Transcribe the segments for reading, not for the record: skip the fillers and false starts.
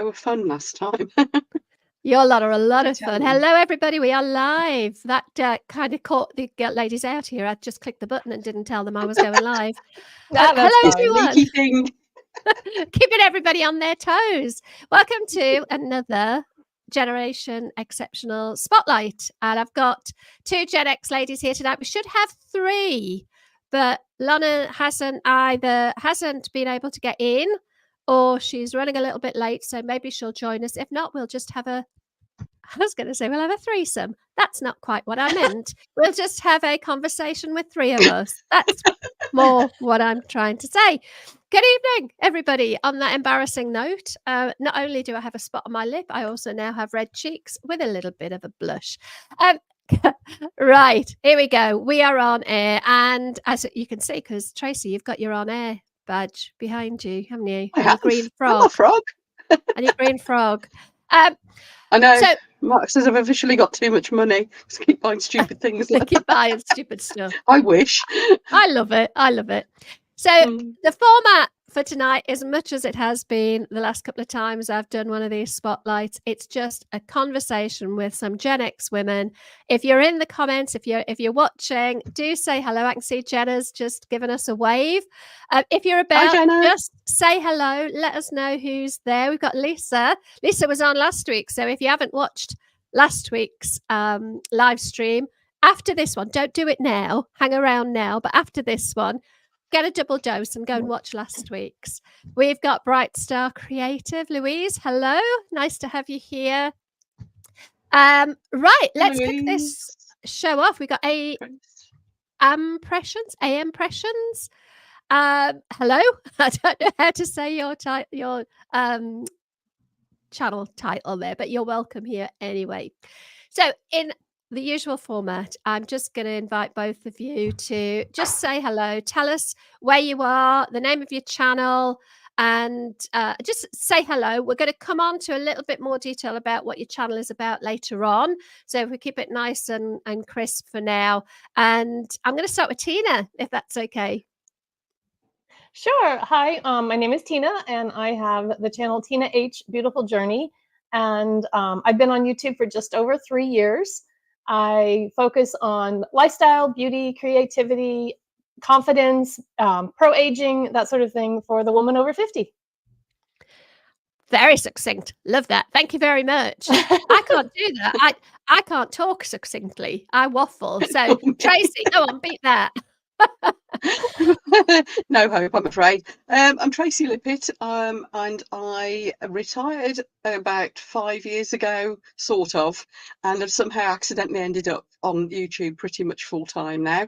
They were fun last time. Your lot are a lot of tell fun. you. Hello, everybody. We are live. That kind of caught the ladies out here. I just clicked the button and didn't tell them I was going live. That's hello, fine. everyone. Sneaky thing. Keeping everybody on their toes. Welcome to another Generation Exceptional Spotlight. And I've got two Gen X ladies here tonight. We should have three, but Lana hasn't been able to get in, or she's running a little bit late, so maybe she'll join us. If not, we'll just have a threesome. That's not quite what I meant. We'll just have a conversation with three of us. That's more what I'm trying to say. Good evening, everybody. On that embarrassing note, not only do I have a spot on my lip, I also now have red cheeks with a little bit of a blush. Right, here we go. We are on air, and as you can see, because Tracy, you've got your on air badge behind you, haven't you? I And have. your green frog. I'm a frog. And your green frog. I know. So, Mark says I've officially got too much money. Just keep buying stupid things. they keep buying stupid stuff. I wish. I love it. I love it. So the format for tonight, as much as it has been the last couple of times I've done one of these spotlights, it's just a conversation with some Gen X women. If you're in the comments, if you're watching, do say hello. I can see Jenna's just giving us a wave. If you're about, just say hello. Let us know who's there. We've got Lisa. Lisa was on last week, so if you haven't watched last week's live stream, after this one, don't do it now, hang around now, but after this one, get a double dose and go and watch last week's. We've got Bright Star Creative. Louise, hello. Nice to have you here. Right, let's kick this show off. We got impressions. Hello. I don't know how to say your channel title there, but you're welcome here anyway. So in the usual format, I'm just going to invite both of you to just say hello, tell us where you are, the name of your channel, and just say hello. We're going to come on to a little bit more detail about what your channel is about later on. So if we keep it nice and crisp for now. And I'm going to start with Tina, if that's okay. Sure. Hi, my name is Tina, and I have the channel Tina H Beautiful Journey. And I've been on YouTube for just over 3 years. I focus on lifestyle, beauty, creativity, confidence, pro-aging, that sort of thing for the woman over 50. Very succinct. Love that. Thank you very much. I can't do that. I can't talk succinctly. I waffle. So Tracy, go on, beat that. No hope, I'm afraid. I'm Tracy Lippett, and I retired about 5 years ago, sort of, and have somehow accidentally ended up on YouTube pretty much full time now.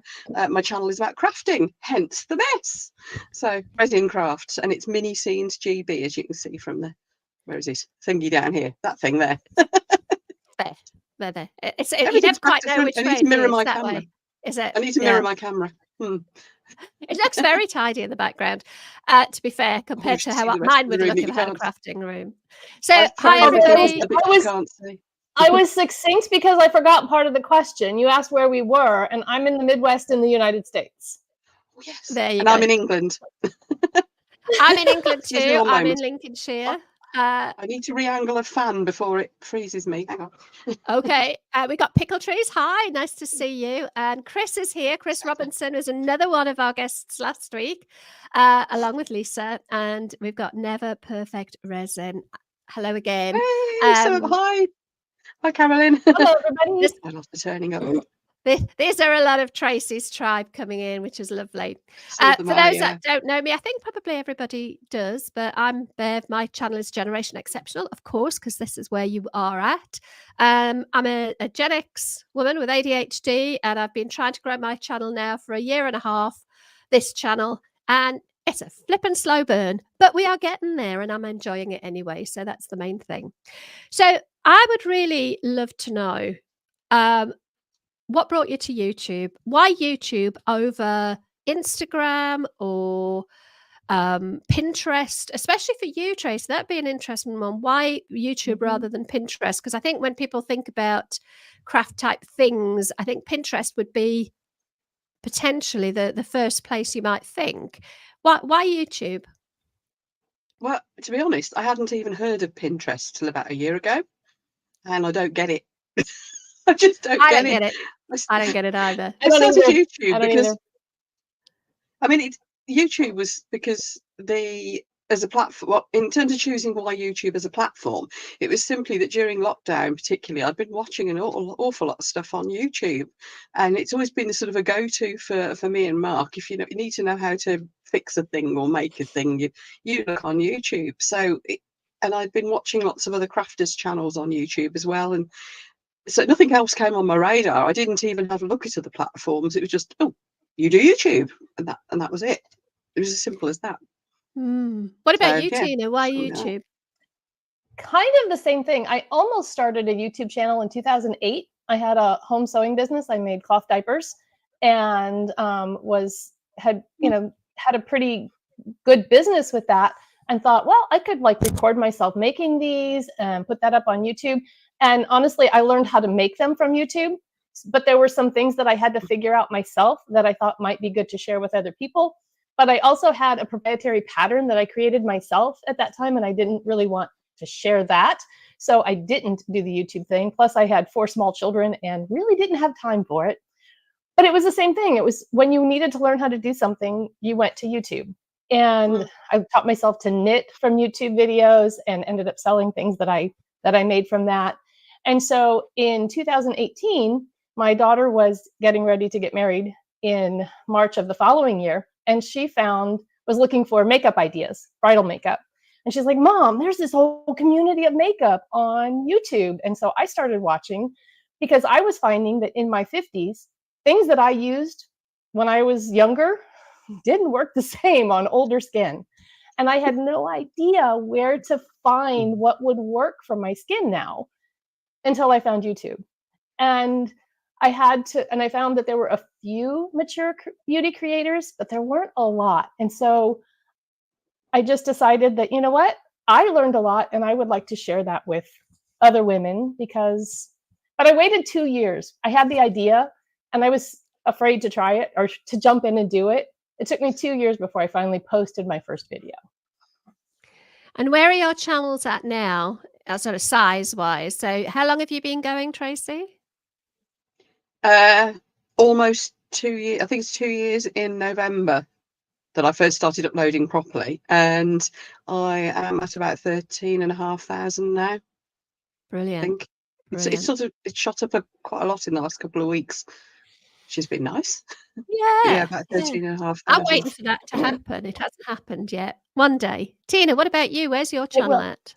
My channel is about crafting, hence the mess. So resin crafts, and it's Mini Scenes GB, as you can see from the, where is it, thingy down here, that thing there. There. You never quite know which way it is, that way. Is it? I need to mirror my camera. It looks very tidy in the background, to be fair, compared to how mine would look if I had a crafting room. So, hi everybody. I was succinct because I forgot part of the question. You asked where we were, and I'm in the Midwest in the United States. Oh, yes. There you go. And I'm in England. I'm in England too. I'm in Lincolnshire. I need to re-angle a fan before it freezes me. Hang on. Okay. We got Pickle Trees. Hi, nice to see you. And Chris is here. Chris Robinson was another one of our guests last week, along with Lisa. And we've got Never Perfect Resin. Hello again. Hey, hi. Hi, Carolyn. Hello, everybody. I love the turning up. These are a lot of Tracy's tribe coming in, which is lovely. For those that don't know me, I think probably everybody does, but I'm Bev. My channel is Generation Exceptional, of course, because this is where you are at. I'm a Gen X woman with ADHD, and I've been trying to grow my channel now for 1.5 years, this channel, and it's a flippin' slow burn, but we are getting there, and I'm enjoying it anyway, so that's the main thing. So I would really love to know what brought you to YouTube? Why YouTube over Instagram or Pinterest, especially for you, Trace? That'd be an interesting one. Why YouTube rather than Pinterest? Because I think when people think about craft type things, I think Pinterest would be potentially the first place you might think. Why YouTube? Well, to be honest, I hadn't even heard of Pinterest till about a year ago, and I don't get it. I just don't I get don't it. get it. I don't get it either. I I don't started either. YouTube I don't because either. I mean, YouTube was because as a platform, well, in terms of choosing why YouTube as a platform, it was simply that during lockdown, particularly, I'd been watching an awful lot of stuff on YouTube, and it's always been a sort of a go-to for me and Mark. If you need to know how to fix a thing or make a thing, you look on YouTube. And I'd been watching lots of other crafters channels on YouTube as well, and so nothing else came on my radar. I didn't even have a look at other platforms. It was just, oh, you do YouTube, and that was it. It was as simple as that. What about So you, yeah, Tina? Why something like that. YouTube? Kind of the same thing. I almost started a YouTube channel in 2008. I had a home sewing business. I made cloth diapers, and had a pretty good business with that, and thought, well, I could like record myself making these and put that up on YouTube. And honestly, I learned how to make them from YouTube, but there were some things that I had to figure out myself that I thought might be good to share with other people. But I also had a proprietary pattern that I created myself at that time, and I didn't really want to share that. So I didn't do the YouTube thing. Plus, I had 4 small children and really didn't have time for it. But it was the same thing. It was when you needed to learn how to do something, you went to YouTube. And I taught myself to knit from YouTube videos and ended up selling things that I made from that. And so in 2018, my daughter was getting ready to get married in March of the following year, and she was looking for makeup ideas, bridal makeup. And she's like, Mom, there's this whole community of makeup on YouTube. And so I started watching, because I was finding that in my 50s, things that I used when I was younger didn't work the same on older skin. And I had no idea where to find what would work for my skin now until I found YouTube. And I found that there were a few mature beauty creators, but there weren't a lot. And so I just decided that, you know what? I learned a lot and I would like to share that with other women but I waited 2 years. I had the idea and I was afraid to try it or to jump in and do it. It took me 2 years before I finally posted my first video. And where are your channels at now, sort of size-wise? So how long have you been going, Tracy? Almost 2 years. I think it's 2 years in November that I first started uploading properly, and I am at about 13,500 now. Brilliant. I think it's shot up quite a lot in the last couple of weeks, which has been nice. Yeah, about 13,500. I'm waiting for that to happen. It hasn't happened yet. One day. Tina, what about you? Where's your channel at?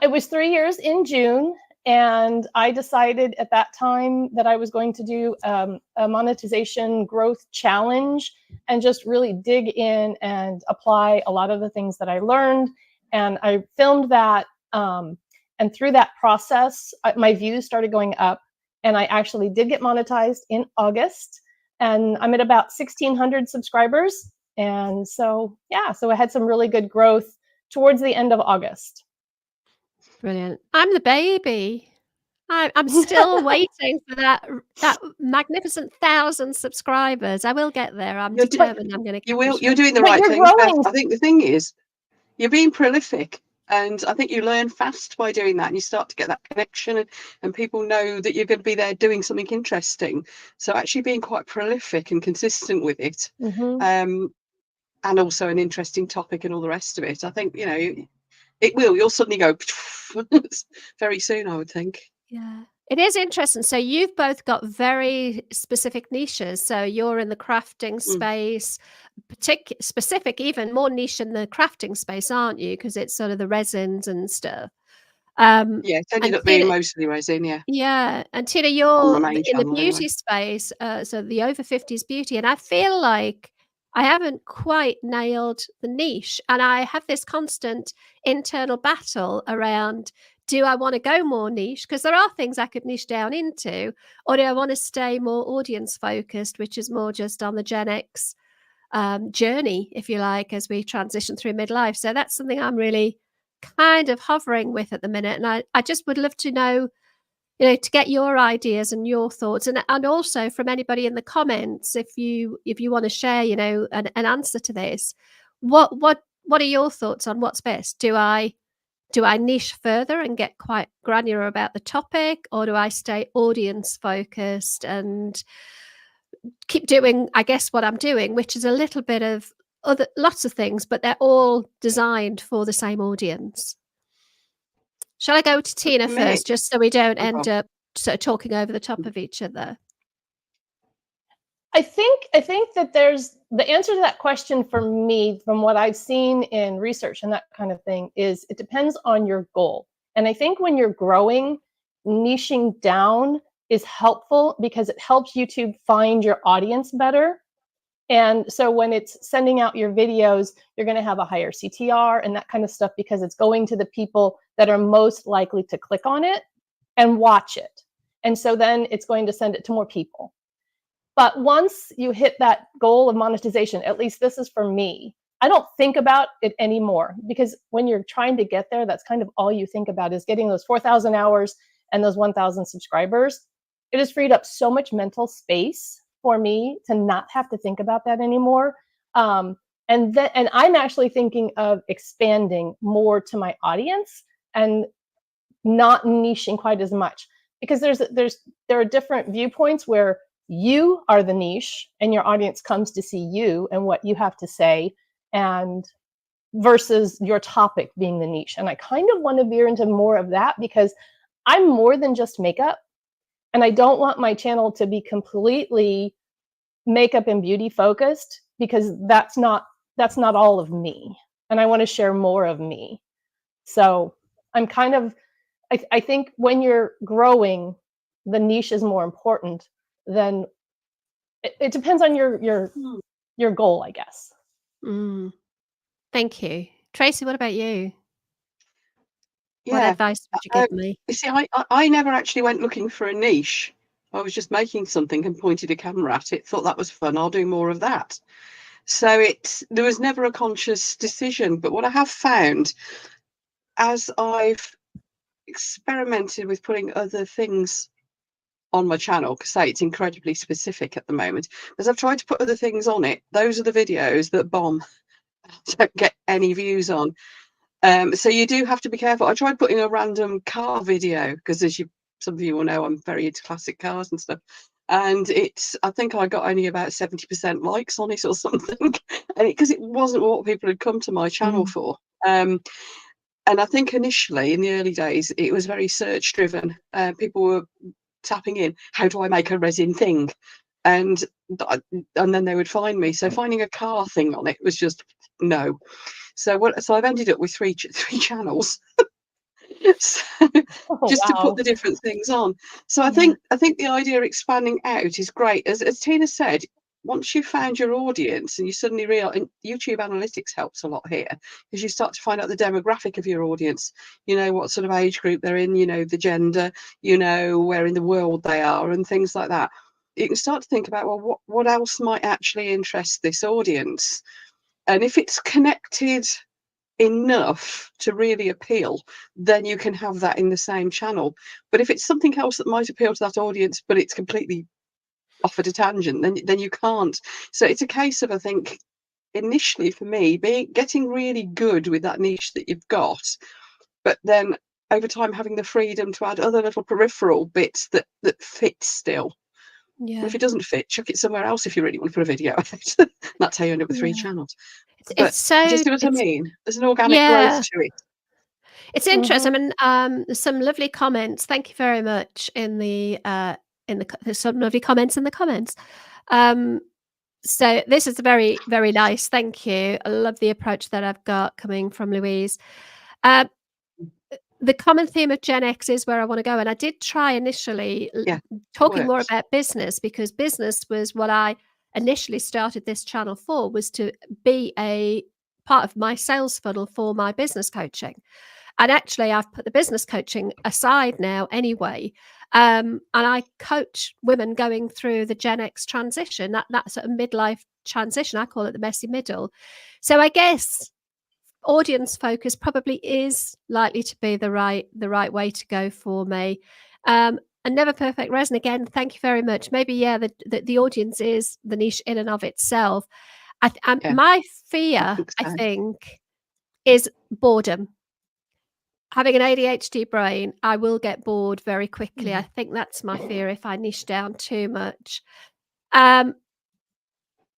It was 3 years in June, and I decided at that time that I was going to do a monetization growth challenge and just really dig in and apply a lot of the things that I learned. And I filmed that, and through that process, my views started going up, and I actually did get monetized in August, and I'm at about 1,600 subscribers. And so, yeah, so I had some really good growth towards the end of August. Brilliant. I'm the baby. I'm still waiting for that magnificent 1,000 subscribers. I will get there. I'm determined I'm going to. You will. You're doing the right thing. I think the thing is, you're being prolific, and I think you learn fast by doing that, and you start to get that connection, and people know that you're going to be there doing something interesting. So actually being quite prolific and consistent with it, and also an interesting topic and all the rest of it. I think you'll suddenly go very soon, I would think. Yeah, it is interesting. So you've both got very specific niches. So you're in the crafting space, specific, even more niche in the crafting space, aren't you? Because it's sort of the resins and stuff. Yeah, it ended up being mostly resin, yeah. Yeah, and Tina, you're in the beauty space, so the over 50s beauty, and I feel like I haven't quite nailed the niche, and I have this constant internal battle around, do I want to go more niche? Because there are things I could niche down into, or do I want to stay more audience focused, which is more just on the Gen X journey, if you like, as we transition through midlife. So that's something I'm really kind of hovering with at the minute. And I just would love to know, to get your ideas and your thoughts, and also from anybody in the comments, if you want to share, an answer to this, what what are your thoughts on what's best? Do I niche further and get quite granular about the topic, or do I stay audience focused and keep doing, I guess, what I'm doing, which is a little bit of lots of things, but they're all designed for the same audience? Shall I go to Tina first, just so we don't end up sort of talking over the top of each other? I think that there's the answer to that question for me, from what I've seen in research and that kind of thing, is it depends on your goal. And I think when you're growing, niching down is helpful because it helps YouTube find your audience better. And so when it's sending out your videos, you're going to have a higher CTR and that kind of stuff, because it's going to the people that are most likely to click on it and watch it. And so then it's going to send it to more people. But once you hit that goal of monetization, at least this is for me, I don't think about it anymore, because when you're trying to get there, that's kind of all you think about, is getting those 4,000 hours and those 1,000 subscribers. It has freed up so much mental space for me to not have to think about that anymore. And I'm actually thinking of expanding more to my audience and not niching quite as much, because there are different viewpoints where you are the niche and your audience comes to see you and what you have to say, and versus your topic being the niche. And I kind of want to veer into more of that, because I'm more than just makeup, and I don't want my channel to be completely makeup and beauty focused, because that's not all of me, and I want to share more of me. So I'm kind of, I think when you're growing, the niche is more important than, it depends on your goal, I guess. Thank you. Tracy, what about you? Yeah. What advice would you give me? You see, I never actually went looking for a niche. I was just making something and pointed a camera at it, thought that was fun, I'll do more of that. So there was never a conscious decision. But what I have found, as I've experimented with putting other things on my channel, because say it's incredibly specific at the moment, as I've tried to put other things on it, those are the videos that bomb, don't get any views on. So you do have to be careful. I tried putting a random car video, because as some of you will know, I'm very into classic cars and stuff. And I think I got only about 70% likes on it or something, and because it wasn't what people had come to my channel for. And I think initially in the early days, it was very search driven. People were tapping in, how do I make a resin thing? And then they would find me. So finding a car thing on it was just no. So I've ended up with three channels. So, just to put the different things on. So I think the idea of expanding out is great. As Tina said, once you've found your audience and you suddenly realize, and YouTube analytics helps a lot here, because you start to find out the demographic of your audience, you know, what sort of age group they're in, you know, the gender, you know, where in the world they are and things like that. You can start to think about, well, what else might actually interest this audience? And if it's connected enough to really appeal, then you can have that in the same channel. But if it's something else that might appeal to that audience, but it's completely off at a tangent, then you can't. So it's a case of, I think, initially for me, getting really good with that niche that you've got, but then over time having the freedom to add other little peripheral bits that fit still. Yeah. And if it doesn't fit, chuck it somewhere else if you really want to put a video out. That's how you end up with 3 channels. But do you see what I mean? There's an organic growth to it. It's interesting. I mean, there's some lovely comments. Thank you very much there's some lovely comments in the comments. So this is very, very nice. Thank you. I love the approach that I've got coming from Louise. The common theme of Gen X is where I want to go. And I did try initially talking more about business, because business was what I initially started this channel for, was to be a part of my sales funnel for my business coaching. And actually, I've put the business coaching aside now anyway. And I coach women going through the Gen X transition, that sort of midlife transition. I call it the messy middle. So I guess audience focus probably is likely to be the right way to go for me. And Never Perfect Resin, again, thank you very much. Maybe the audience is the niche in and of itself. My fear, I think, is boredom. Having an ADHD brain, I will get bored very quickly. I think that's my fear if I niche down too much.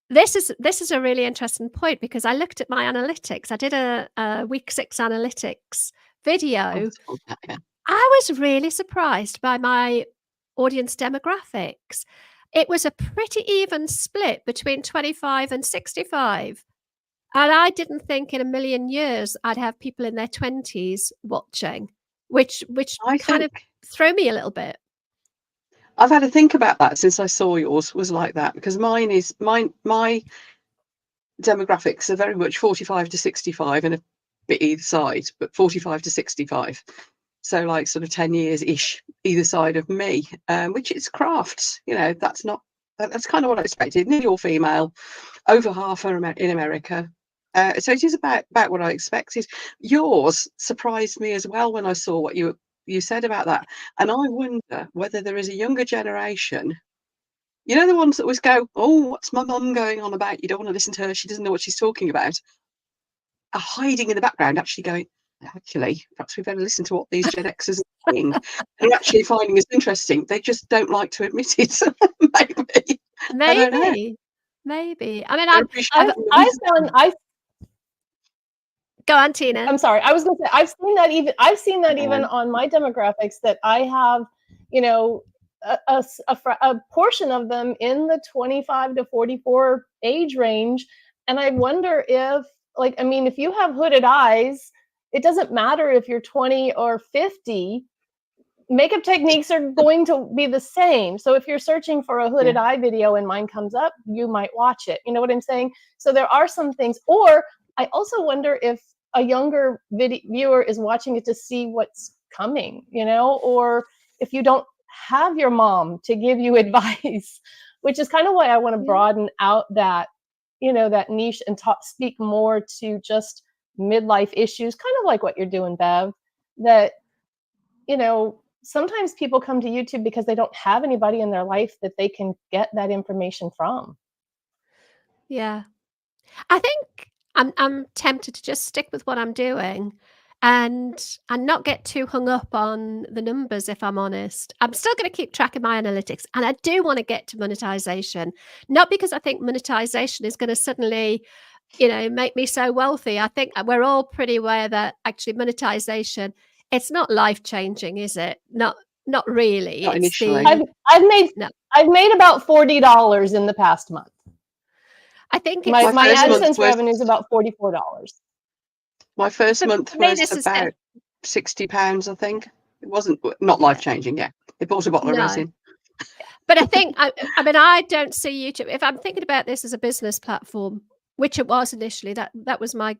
This is a really interesting point, because I looked at my analytics. I did a week 6 analytics video. I was really surprised by my audience demographics. It was a pretty even split between 25 and 65. And I didn't think in a million years I'd have people in their 20s watching, which kind of threw me a little bit. I've had to think about that since I saw yours was like that, because my demographics are very much 45 to 65 and a bit either side, but 45 to 65. So like sort of 10 years ish either side of me, which is crafts. You know, that's kind of what I expected. Nearly all female, over half are in America. So it is about what I expected. Yours surprised me as well when I saw what you said about that. And I wonder whether there is a younger generation, you know, the ones that always go, oh, what's my mum going on about? You don't want to listen to her. She doesn't know what she's talking about. Are hiding in the background, actually going, actually, perhaps we better listen to what these Gen Xers are saying. And actually finding it interesting. They just don't like to admit it. Maybe. I mean, Go on, Tina. I'm sorry. I was going to say, I've seen that even on my demographics, that I have, you know, a portion of them in the 25 to 44 age range. And I wonder if, like, I mean, if you have hooded eyes, it doesn't matter if you're 20 or 50, makeup techniques are going to be the same. So if you're searching for a hooded eye video and mine comes up, you might watch it. You know what I'm saying? So there are some things. Or I also wonder if a younger viewer is watching it to see what's coming, you know, or if you don't have your mom to give you advice, which is kind of why I want to broaden out that, you know, that niche and speak more to just midlife issues, kind of like what you're doing, Bev, that, you know, sometimes people come to YouTube because they don't have anybody in their life that they can get that information from. Yeah. I think I'm tempted to just stick with what I'm doing and not get too hung up on the numbers, if I'm honest. I'm still going to keep track of my analytics, and I do want to get to monetization, not because I think monetization is going to suddenly, you know, make me so wealthy. I think we're all pretty aware that actually monetization, it's not life-changing, is it? Not really. Not initially. I've made about $40 in the past month. I think my AdSense revenue is about $44. My first month was about £60, I think. It wasn't not life-changing, They bought a bottle of resin. But I think, I mean, I don't see YouTube, if I'm thinking about this as a business platform, which it was initially, that was my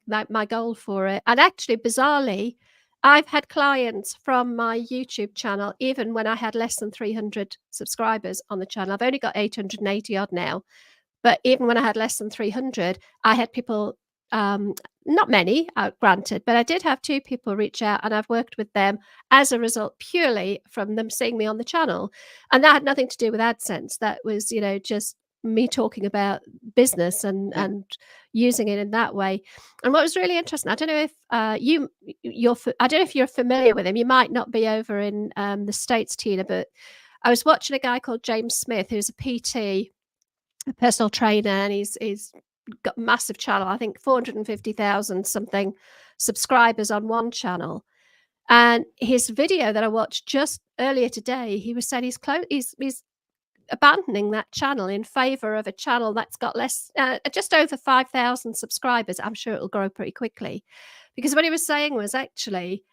goal for it. And actually, bizarrely, I've had clients from my YouTube channel, even when I had less than 300 subscribers on the channel. I've only got 880 odd now. But even when I had less than 300, I had people, not many, granted, but I did have 2 people reach out, and I've worked with them as a result purely from them seeing me on the channel. And that had nothing to do with AdSense. That was, you know, just me talking about business and using it in that way. And what was really interesting, I don't know if I don't know if you're familiar with him. You might not be over in the States, Tina, but I was watching a guy called James Smith, who's a PT, a personal trainer, and he's got a massive channel. I think 450,000 something subscribers on one channel. And his video that I watched just earlier today, he was saying he's abandoning that channel in favor of a channel that's got less, just over 5,000 subscribers. I'm sure it'll grow pretty quickly, because what he was saying was actually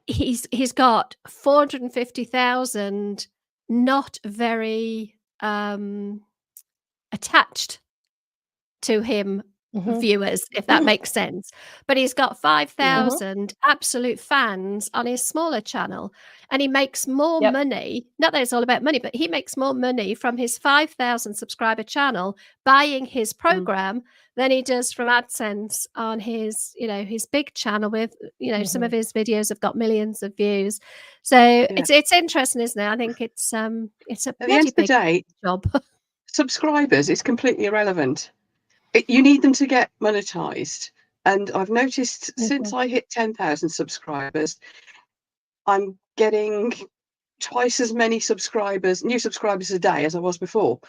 he's got 450,000 not very attached to him viewers, if that makes sense. But he's got 5,000 absolute fans on his smaller channel, and he makes more money. Not that it's all about money, but he makes more money from his 5,000 subscriber channel buying his program than he does from AdSense on his, you know, his big channel with, you know, some of his videos have got millions of views. So it's interesting, isn't it? I think it's a at the end of the day, job. Subscribers is completely irrelevant. You need them to get monetized. And I've noticed since I hit 10,000 subscribers, I'm getting twice as many subscribers, new subscribers a day as I was before.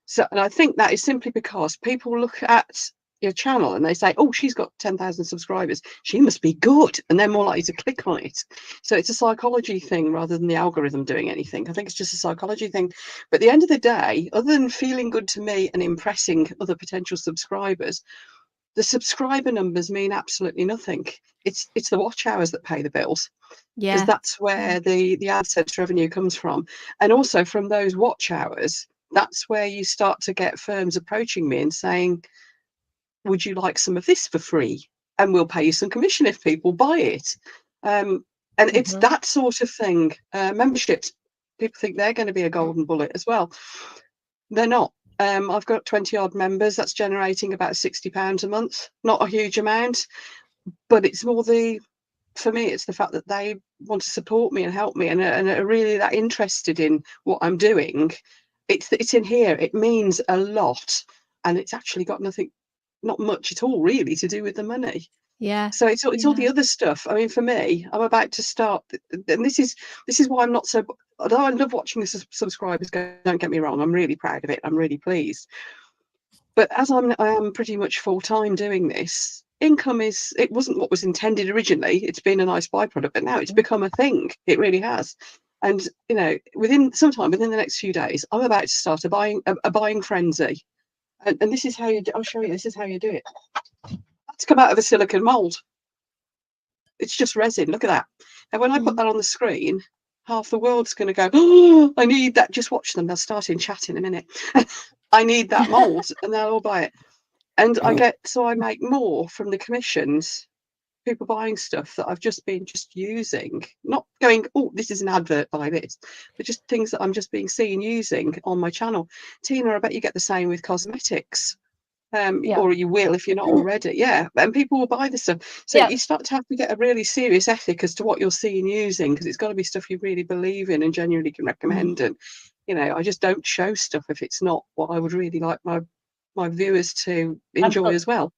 So, and I think that is simply because people look at your channel and they say, oh, she's got 10,000 subscribers, she must be good, and they're more likely to click on it. So it's a psychology thing rather than the algorithm doing anything. I think it's just a psychology thing. But at the end of the day, other than feeling good to me and impressing other potential subscribers, the subscriber numbers mean absolutely nothing. It's the watch hours that pay the bills, because that's where the AdSense revenue comes from. And also from those watch hours, that's where you start to get firms approaching me and saying, would you like some of this for free? And we'll pay you some commission if people buy it. And it's that sort of thing. Memberships, people think they're going to be a golden bullet as well. They're not. I've got 20 odd members. That's generating about £60 a month. Not a huge amount, but it's more for me, it's the fact that they want to support me and help me and are really that interested in what I'm doing. It's in here. It means a lot, and it's actually got not much at all really to do with the money. Yeah. So it's all the other stuff. I mean, for me, I'm about to start, and this is why I'm not so. Although I love watching the subscribers go, don't get me wrong, I'm really proud of it. I'm really pleased. But as I am pretty much full time doing this, income it wasn't what was intended originally. It's been a nice byproduct, but now it's become a thing. It really has. And within the next few days, I'm about to start a buying frenzy. And this is how I'll show you. This is how you do it. It's come out of a silicone mold. It's just resin. Look at that. And when I put that on the screen, half the world's going to go, oh, I need that. Just watch them. They'll start in chat in a minute. I need that mold, and they'll all buy it. And I make more from the commissions, people buying stuff that I've just been using, not going, oh, this is an advert, buy this, but just things that I'm just being seen using on my channel. Tina, I bet you get the same with cosmetics. Or you will if you're not already. And people will buy the stuff. So you start to have to get a really serious ethic as to what you're seeing using, because it's got to be stuff you really believe in and genuinely can recommend. And I just don't show stuff if it's not what I would really like my viewers to enjoy as well.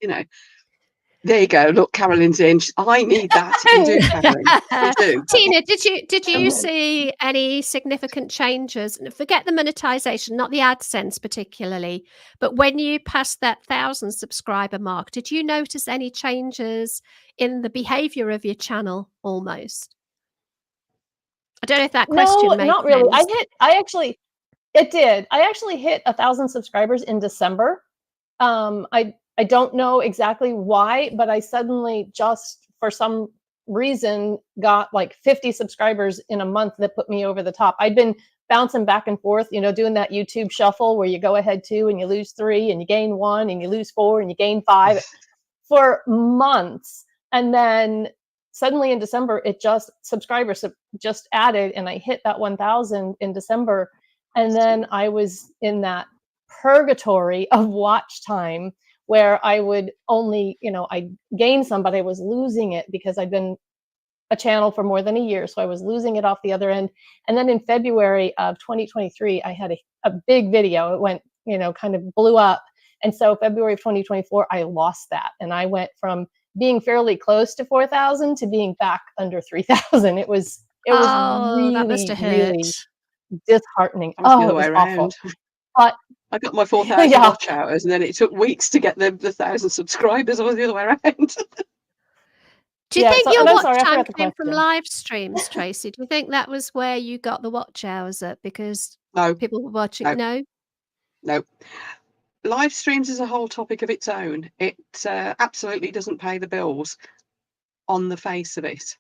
There you go. Look, Carolyn's in. I need that. You do, Carolyn. I do. Tina, did you see any significant changes? Forget the monetization, not the AdSense particularly, but when you passed that 1,000 subscriber mark, did you notice any changes in the behavior of your channel almost? I don't know if that question made not really. sense. It did. I actually hit 1,000 subscribers in December. I don't know exactly why, but I suddenly just for some reason got like 50 subscribers in a month that put me over the top. I'd been bouncing back and forth, doing that YouTube shuffle where you go ahead 2 and you lose 3 and you gain 1 and you lose 4 and you gain 5 for months. And then suddenly in December, subscribers just added, and I hit that 1,000 in December. And then I was in that purgatory of watch time where I would only, I gained some, but I was losing it because I'd been a channel for more than a year. So I was losing it off the other end. And then in February of 2023, I had a big video. It went, kind of blew up. And so February of 2024, I lost that. And I went from being fairly close to 4,000 to being back under 3,000. It was really, that must have hurt. really disheartening. It was awful. But I got my 4,000 watch hours, and then it took weeks to get the 1,000 subscribers. I was the other way around. Do you think your watch time came from live streams, Tracy? Do you think that was where you got the watch hours up because people were watching? No. Live streams is a whole topic of its own. It absolutely doesn't pay the bills on the face of it.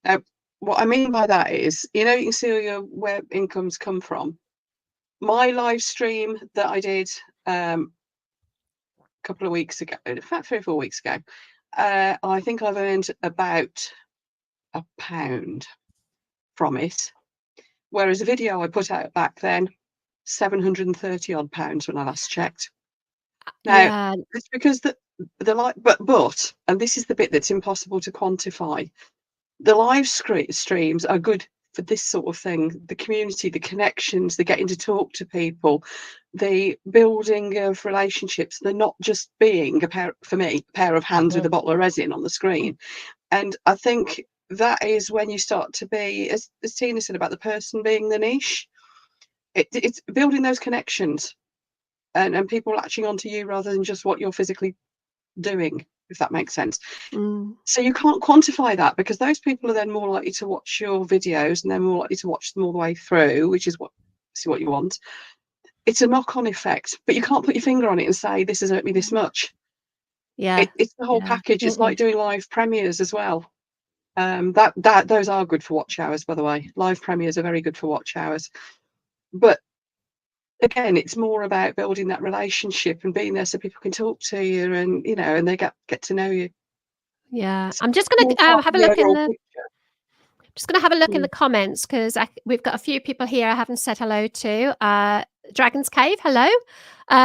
Now, what I mean by that is, you can see where incomes come from. My live stream that I did a couple of weeks ago, in fact 3 or 4 weeks ago, I think I've earned about £1 from it, whereas a video I put out back then, 730 odd pounds when I last checked. Now it's because and this is the bit that's impossible to quantify. The live streams are good for this sort of thing, the community, the connections, the getting to talk to people, the building of relationships. They're not just being a pair of hands with a bottle of resin on the screen. And I think that is when you start to be, as Tina said about the person being the niche, it's building those connections and people latching onto you rather than just what you're physically doing, if that makes sense. So you can't quantify that, because those people are then more likely to watch your videos and they're more likely to watch them all the way through, which is what you want. It's a knock-on effect, but you can't put your finger on it and say this has hurt me this much. Yeah, it's the whole package. It's like doing live premieres as well. Those are good for watch hours, by the way. Live premieres are very good for watch hours, but again, it's more about building that relationship and being there so people can talk to you, and and they get to know you. Yeah, I'm just going to have a look in the. Just going to have a look in the comments, because we've got a few people here I haven't said hello to. Dragon's Cave, hello.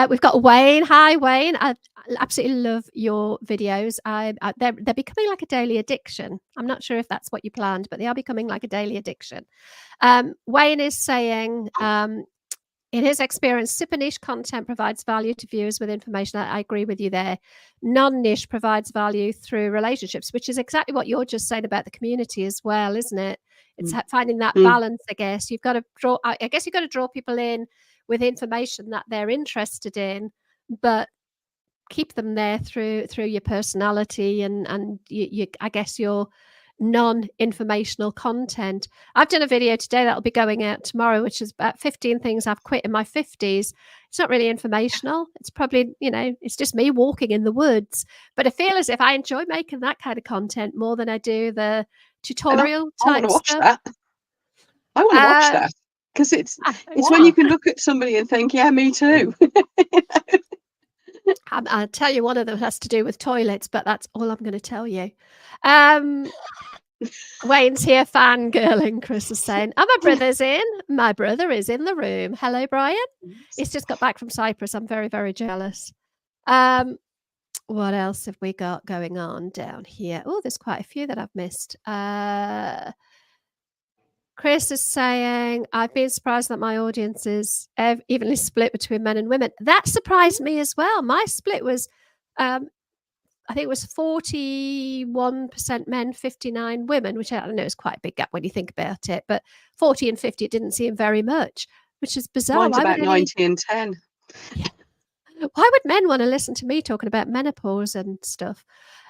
We've got Wayne. Hi, Wayne. I absolutely love your videos. They're becoming like a daily addiction. I'm not sure if that's what you planned, but they are becoming like a daily addiction. Wayne is saying, in his experience, super niche content provides value to viewers with information. I agree with you there. Non-niche provides value through relationships, which is exactly what you're just saying about the community as well, isn't it? It's finding that balance, I guess. You've got to draw, I guess you've got to draw people in with information that they're interested in, but keep them there through your personality and you I guess your non-informational content. I've done a video today that'll be going out tomorrow, which is about 15 things I've quit in my 50s. It's not really informational. It's probably, it's just me walking in the woods. But I feel as if I enjoy making that kind of content more than I do the tutorial type I want to watch stuff. that. I want to watch that, because it's when you can look at somebody and think, yeah, me too. I'll tell you, one of them has to do with toilets, but that's all I'm going to tell you. Wayne's here fangirling, Chris is saying. Oh, my brother's in. My brother is in the room. Hello, Brian. He's just got back from Cyprus. I'm very, very jealous. What else have we got going on down here? Oh, there's quite a few that I've missed. Chris is saying, I've been surprised that my audience is evenly split between men and women. That surprised me as well. My split was, I think it was 41% men, 59 women, which I don't know is quite a big gap when you think about it. But 40 and 50, it didn't seem very much, which is bizarre. Mine's about 90 and 10. Yeah. Why would men want to listen to me talking about menopause and stuff?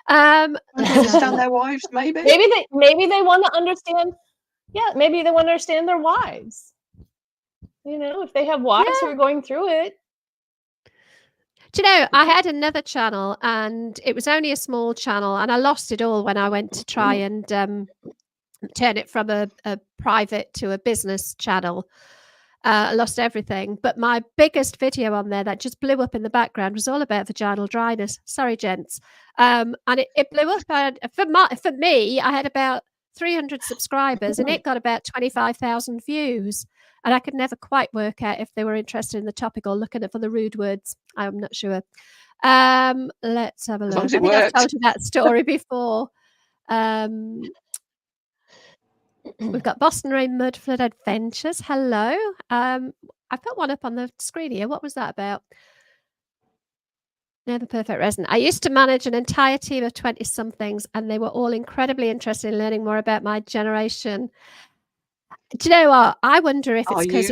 Understand their wives, maybe. Maybe they want to understand. Yeah, maybe they want to understand their wives. If they have wives who are going through it. Do you know, I had another channel, and it was only a small channel, and I lost it all when I went to try and turn it from a private to a business channel. I lost everything. But my biggest video on there that just blew up in the background was all about vaginal dryness. Sorry, gents. And it blew up. For me, I had about 300 subscribers, and it got about 25,000 views. And I could never quite work out if they were interested in the topic or looking for the rude words. I'm not sure. Let's have a look. I think I've told you that story before. We've got Boston Rain Mud Flood Adventures. Hello. I've put one up on the screen here. What was that about? No, the perfect resin. I used to manage an entire team of 20-somethings, and they were all incredibly interested in learning more about my generation. Do you know what? I wonder if it's because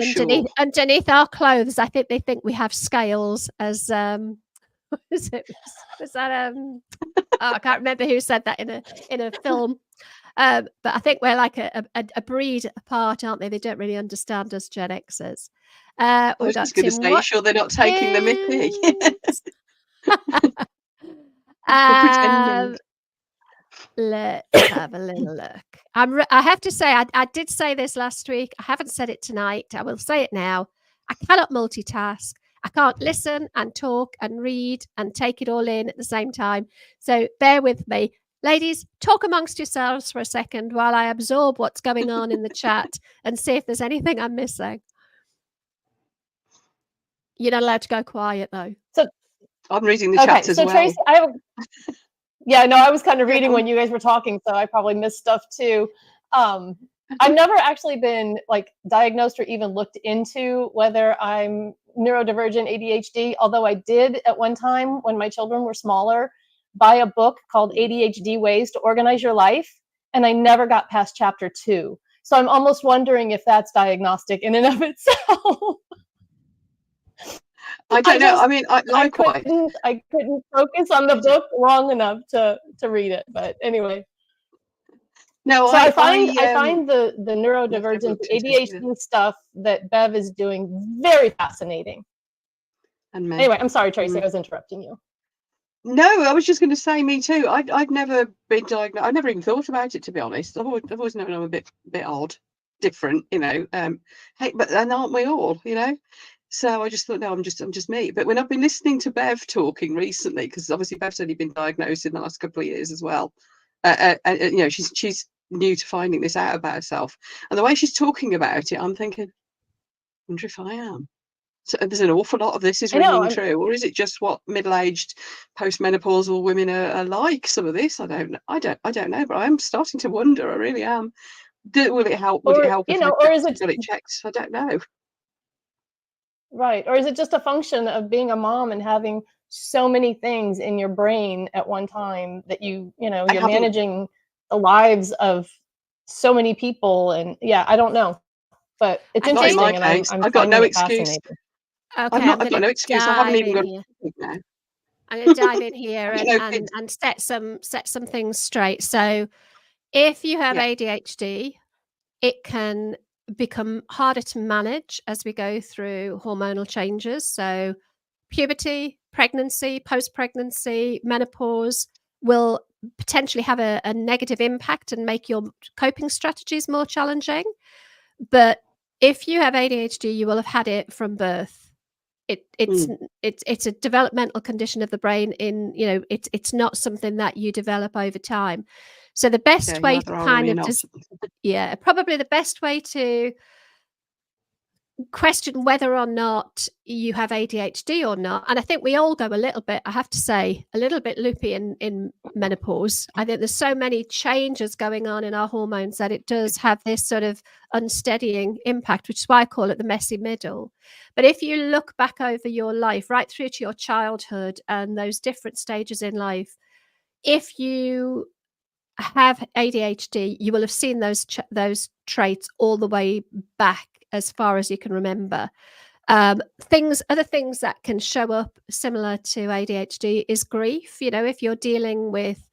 underneath our clothes, I think they think we have scales as what is it? Was that I can't remember who said that in a film. But I think we're like a breed apart, aren't they? They don't really understand us Gen Xers. I was just going to say, sure they're not taking the Meeee. Let's have a little look. I have to say, I did say this last week. I haven't said it tonight. I will say it now. I cannot multitask. I can't listen and talk and read and take it all in at the same time. So bear with me. Ladies, talk amongst yourselves for a second while I absorb what's going on in the chat and see if there's anything I'm missing. You're not allowed to go quiet, though. So I'm reading the chat as well. Tracy, I was kind of reading when you guys were talking, so I probably missed stuff too. I've never actually been like diagnosed or even looked into whether I'm neurodivergent ADHD, although I did at one time when my children were smaller buy a book called ADHD Ways to Organize Your Life, and I never got past chapter 2. So I'm almost wondering if that's diagnostic in and of itself. I don't know. I mean, likewise. I couldn't focus on the book long enough to read it. But anyway. No, so I find the I've never neurodivergent looked into it either. ADHD stuff that Bev is doing very fascinating. And me. Anyway, I'm sorry, Tracy, I was interrupting you. No, I was just going to say, me too. I've never been diagnosed. I never even thought about it, to be honest. I've always known I'm a bit odd, different, you know. Hey, but and aren't we all, you know? So I just thought, no, I'm just me. But when I've been listening to Bev talking recently, because obviously Bev's only been diagnosed in the last couple of years as well, and you know, she's new to finding this out about herself, and the way she's talking about it, I'm thinking, I wonder if I am. So there's an awful lot of this is ringing true, or is it just what middle-aged, postmenopausal women are like? Some of this, I don't know, but I'm starting to wonder. I really am. Will it help? Would it help if or is it checked? I don't know. Right, or is it just a function of being a mom and having so many things in your brain at one time that you're managing the lives of so many people? And yeah, I don't know, but it's interesting. Not in my case. I've got no excuse. Okay, I've got no excuse. I haven't even got now. I'm going to dive in here and set some things straight. So if you have ADHD, it can become harder to manage as we go through hormonal changes. So puberty, pregnancy, post-pregnancy, menopause will potentially have a negative impact and make your coping strategies more challenging. But if you have ADHD, you will have had it from birth. It's a developmental condition of the brain. It's not something that you develop over time. So the best way to probably the best way to question whether or not you have ADHD or not, and I think we all go a little bit, I have to say, a little bit loopy in menopause. I think there's so many changes going on in our hormones that it does have this sort of unsteadying impact, which is why I call it the messy middle. But if you look back over your life, right through to your childhood and those different stages in life, if you have ADHD, you will have seen those traits all the way back as far as you can remember. Other things that can show up similar to ADHD is grief. If you're dealing with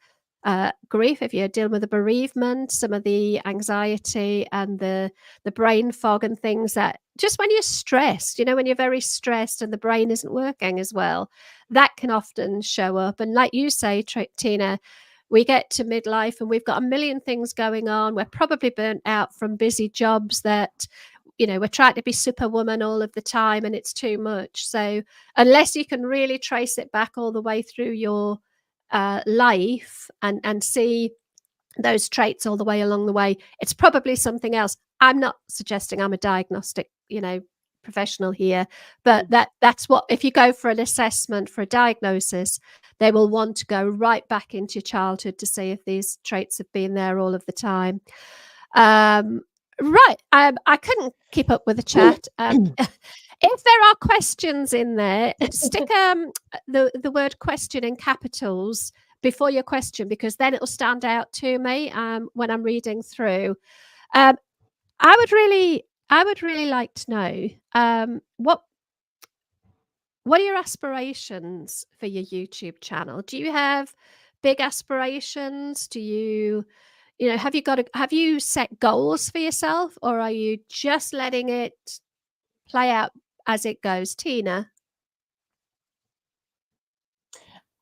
grief, if you're dealing with a bereavement, some of the anxiety and the brain fog and things that just when you're stressed, when you're very stressed and the brain isn't working as well, that can often show up. And like you say, Tina, we get to midlife and we've got a million things going on. We're probably burnt out from busy jobs that, we're trying to be superwoman all of the time and it's too much. So unless you can really trace it back all the way through your life and see those traits all the way along the way, it's probably something else. I'm not suggesting I'm a diagnostic, professional here, but that's what, if you go for an assessment for a diagnosis, they will want to go right back into childhood to see if these traits have been there all of the time. Right. I couldn't keep up with the chat. If there are questions in there, stick the word question in capitals before your question, because then it'll stand out to me when I'm reading through. I would really like to know what are your aspirations for your YouTube channel? Do you have big aspirations? Do you have you set goals for yourself, or are you just letting it play out as it goes? Tina?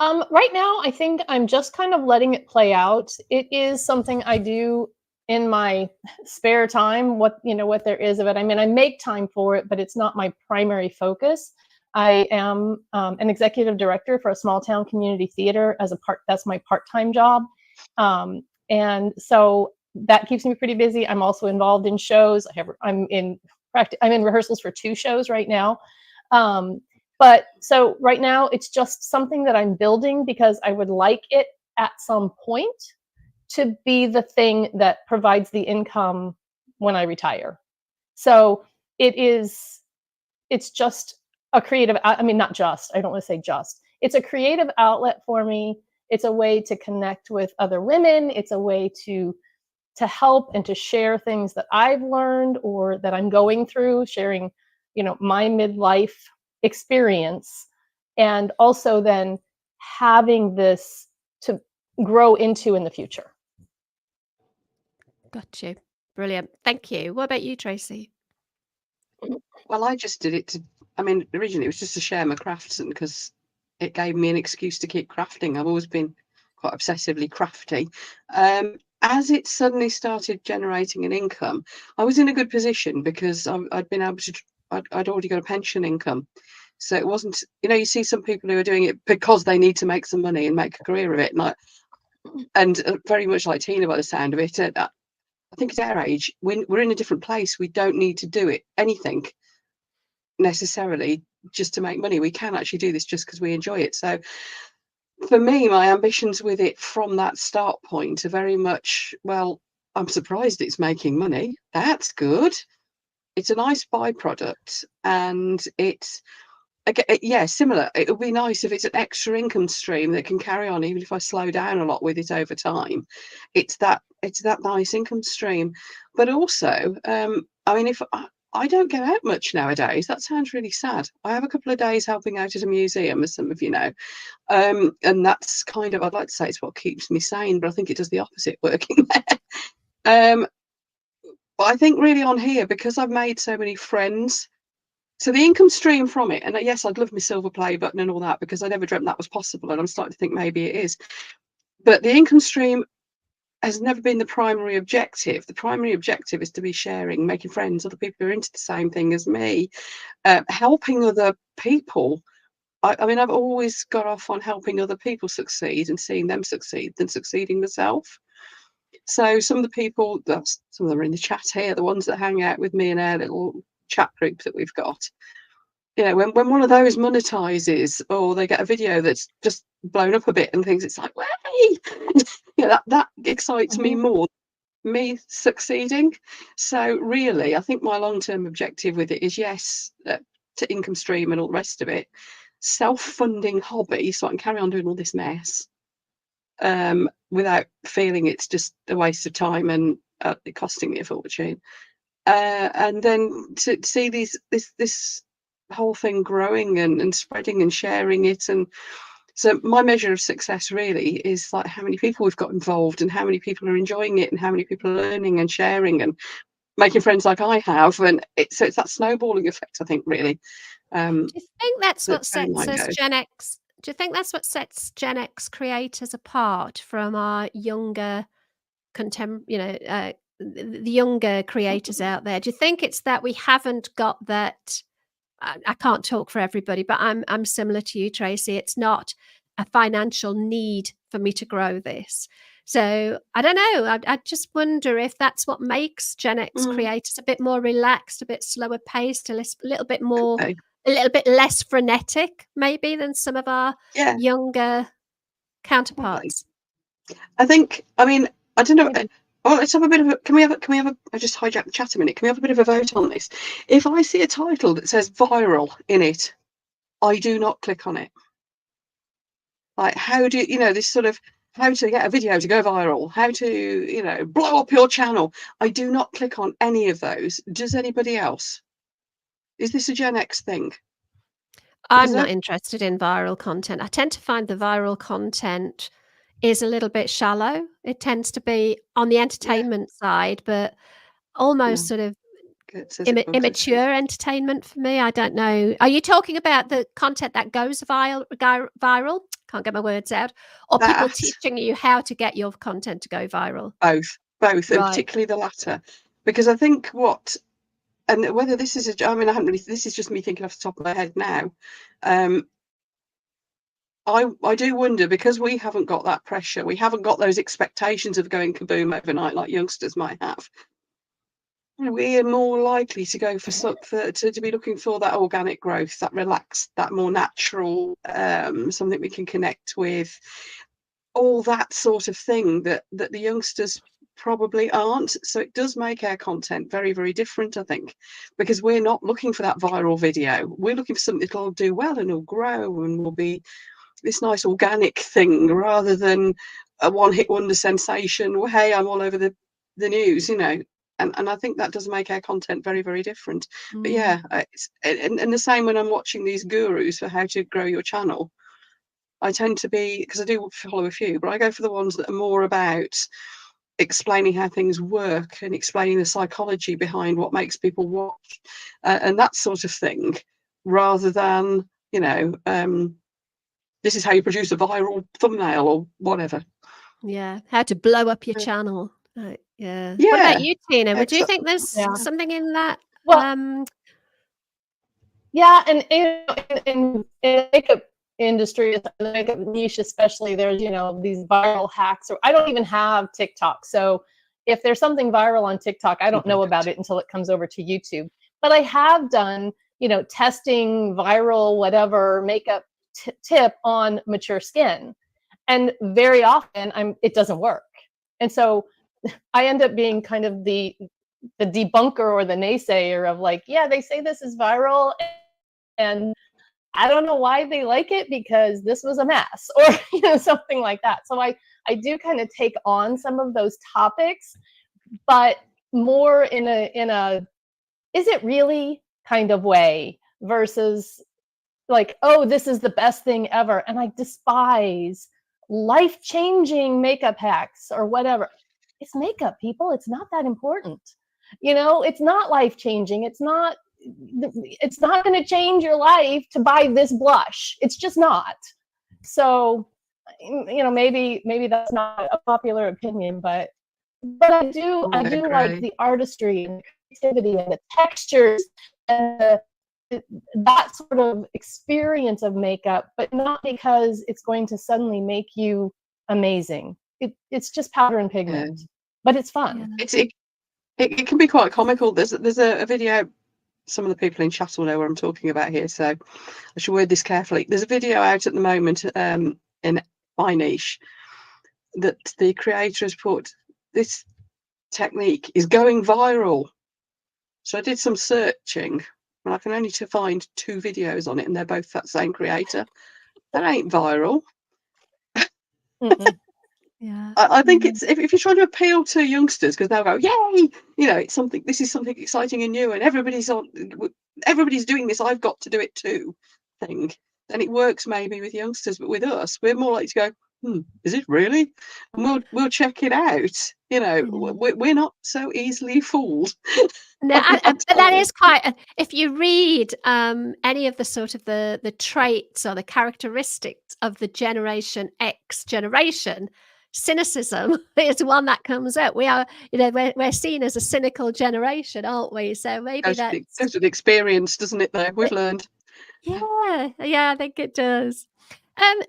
Right now, I think I'm just kind of letting it play out. It is something I do in my spare time, what there is of it. I mean, I make time for it, but it's not my primary focus. I am an executive director for a small town community theater that's my part-time job. And so that keeps me pretty busy. I'm also involved in shows. I'm in rehearsals for 2 shows right now. But so right now it's just something that I'm building because I would like it at some point to be the thing that provides the income when I retire. So it's just a creative, I mean, not just, I don't want to say just, it's a creative outlet for me. It's a way to connect with other women. It's a way to help and to share things that I've learned or that I'm going through, sharing, my midlife experience, and also then having this to grow into in the future. Got you. Brilliant. Thank you. What about you, Tracy? Well, I just did it to, I mean, originally it was just to share my crafts, and because it gave me an excuse to keep crafting. I've always been quite obsessively crafty. As it suddenly started generating an income, I was in a good position because I'd been able to, I'd already got a pension income. So it wasn't, you see some people who are doing it because they need to make some money and make a career of it. And very much like Tina by the sound of it, I think at our age, we're in a different place. We don't need to do anything necessarily just to make money. We can actually do this just because we enjoy it. So for me, my ambitions with it from that start point are very much, well, I'm surprised it's making money. That's good. It's a nice byproduct, and it's, yeah, similar. It would be nice if it's an extra income stream that can carry on, even if I slow down a lot with it over time. It's that nice income stream. But also, I mean, if I don't get out much nowadays, that sounds really sad. I have a couple of days helping out at a museum, as some of you know. And that's kind of, I'd like to say it's what keeps me sane, but I think it does the opposite working there. But I think really on here, because I've made so many friends, so the income stream from it, and yes, I'd love my silver play button and all that, because I never dreamt that was possible, and I'm starting to think maybe it is. But the income stream has never been the primary objective. The primary objective is to be sharing, making friends, other people who are into the same thing as me, helping other people. I mean, I've always got off on helping other people succeed and seeing them succeed than succeeding myself. So some of the people, some of them are in the chat here, the ones that hang out with me in our little chat group that we've got, when one of those monetizes, or they get a video that's just blown up a bit and things, it's like, way, that excites me more, me succeeding. So really, I think my long-term objective with it is, yes, to income stream and all the rest of it, self-funding hobby, so I can carry on doing all this mess without feeling it's just a waste of time and it costing me a fortune. And then to see this whole thing growing and spreading and sharing it. And so my measure of success really is like how many people we've got involved and how many people are enjoying it and how many people are learning and sharing and making friends like I have. And so it's that snowballing effect, I think, really. Do you think that's what sets us Gen X? Do you think that's what sets Gen X creators apart from our younger the younger creators out there? Do you think it's that we haven't got that? I can't talk for everybody, but I'm similar to you, Tracy. It's not a financial need for me to grow this. So I don't know. I just wonder if that's what makes Gen X creators a bit more relaxed, a bit slower paced, a little bit more, a little bit less frenetic, maybe, than some of our younger counterparts. I think. I mean, I don't know. Oh, let's have a bit of a. Can we have a? I just hijacked the chat a minute. Can we have a bit of a vote on this? If I see a title that says viral in it, I do not click on it. Like, how do this sort of how to get a video to go viral, how to blow up your channel? I do not click on any of those. Does anybody else? Is this a Gen X thing? I'm not interested in viral content. I tend to find the viral content is a little bit shallow. It tends to be on the entertainment side, but almost sort of immature entertainment for me. I don't know. Are you talking about the content that goes viral? Can't get my words out. Or people teaching you how to get your content to go viral? Both, and particularly the latter. Because I think and whether this is I mean, I haven't really, this is just me thinking off the top of my head now. I do wonder, because we haven't got that pressure, we haven't got those expectations of going kaboom overnight like youngsters might have. We are more likely to go for to be looking for that organic growth, that relaxed, that more natural, something we can connect with, all that sort of thing that the youngsters probably aren't. So it does make our content very, very different, I think, because we're not looking for that viral video. We're looking for something that'll do well and will grow and will be this nice organic thing, rather than a one-hit wonder sensation. Well, hey, I'm all over the news, you know. And I think that does make our content very, very different. But yeah, and the same when I'm watching these gurus for how to grow your channel. I tend to be, because I do follow a few, but I go for the ones that are more about explaining how things work and explaining the psychology behind what makes people watch, and that sort of thing, rather than, you know, this is how you produce a viral thumbnail or whatever. Yeah, how to blow up your channel. Yeah. Yeah. What about you, Tina? Would you Excellent. think there's something in that? Well, yeah, and in makeup industry, the makeup niche especially, there's, you know, these viral hacks. Or I don't even have TikTok, so if there's something viral on TikTok, I don't know about it until it comes over to YouTube. But I have done, you know, testing viral whatever makeup tip on mature skin, and very often it doesn't work. And so I end up being kind of the debunker or the naysayer of like, yeah, they say this is viral, and I don't know why they like it, because this was a mess, or, you know, something like that. So I do kind of take on some of those topics, but more in a is it really kind of way, versus like, oh, this is the best thing ever. And I despise life-changing makeup hacks or whatever. It's makeup, people. It's not that important. You know, it's not life-changing. It's not going to change your life to buy this blush. It's just not. So, you know, maybe that's not a popular opinion, but I do like the artistry and the creativity and the textures and that sort of experience of makeup, but not because it's going to suddenly make you amazing. It's just powder and pigment, but it's fun. It can be quite comical. There's a video. Some of the people in chat will know what I'm talking about here, so I should word this carefully. There's a video out at the moment in my niche that the creator has put, this technique is going viral. So I did some searching, and I can only find 2 videos on it, and they're both that same creator. That ain't viral. Yeah, I think it's, if you're trying to appeal to youngsters, because they'll go, yay, you know, this is something exciting and new, and everybody's doing this, I've got to do it too thing, then it works maybe with youngsters. But with us, we're more likely to go, is it really? And we'll check it out. You know, we're not so easily fooled. No, but that is quite. If you read any of the sort of the traits or the characteristics of the Generation X generation, cynicism is one that comes up. We are, you know, we're seen as a cynical generation, aren't we? So maybe that's goes with experience, doesn't it? Though we've learned. Yeah, I think it does.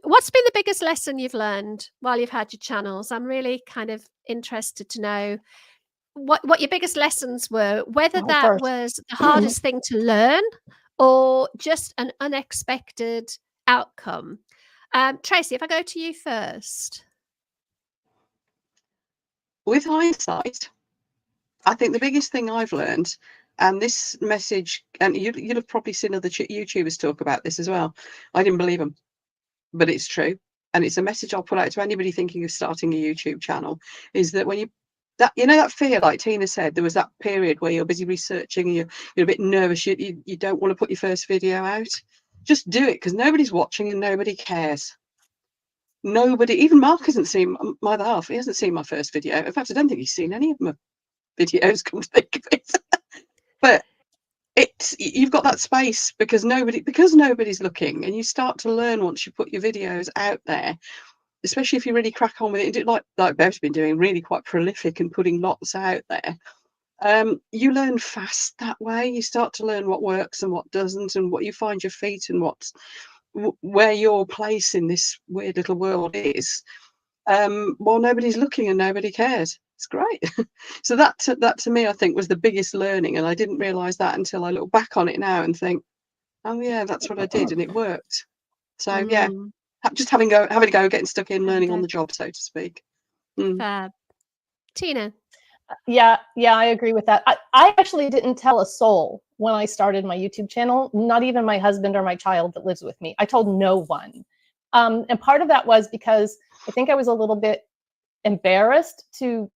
What's been the biggest lesson you've learned while you've had your channels? I'm really kind of interested to know what your biggest lessons were, whether that was the hardest thing to learn or just an unexpected outcome. Tracy, if I go to you first. With hindsight, I think the biggest thing I've learned, and this message, and you'd have probably seen other YouTubers talk about this as well. I didn't believe them, but it's true. And it's a message I'll put out to anybody thinking of starting a YouTube channel, is that when that fear, like Tina said, there was that period where you're busy researching and you're a bit nervous, you don't want to put your first video out. Just do it, because nobody's watching and nobody cares. Nobody, even Mark hasn't seen my other half. He hasn't seen my first video. In fact, I don't think he's seen any of my videos, come to think of it. But you've got that space because nobody's looking, and you start to learn once you put your videos out there, especially if you really crack on with it and do like Bev's been doing, really quite prolific and putting lots out there. You learn fast that way. You start to learn what works and what doesn't, and what you find your feet and where your place in this weird little world is. While nobody's looking and nobody cares. It's great. So that to me, I think, was the biggest learning, and I didn't realize that until I look back on it now and think, oh yeah, that's what I did, and it worked. So yeah, just having a go, getting stuck in, learning on the job, so to speak. Fab. Tina. Yeah, I agree with that. I actually didn't tell a soul when I started my YouTube channel, not even my husband or my child that lives with me. I told no one. And part of that was because I think I was a little bit embarrassed to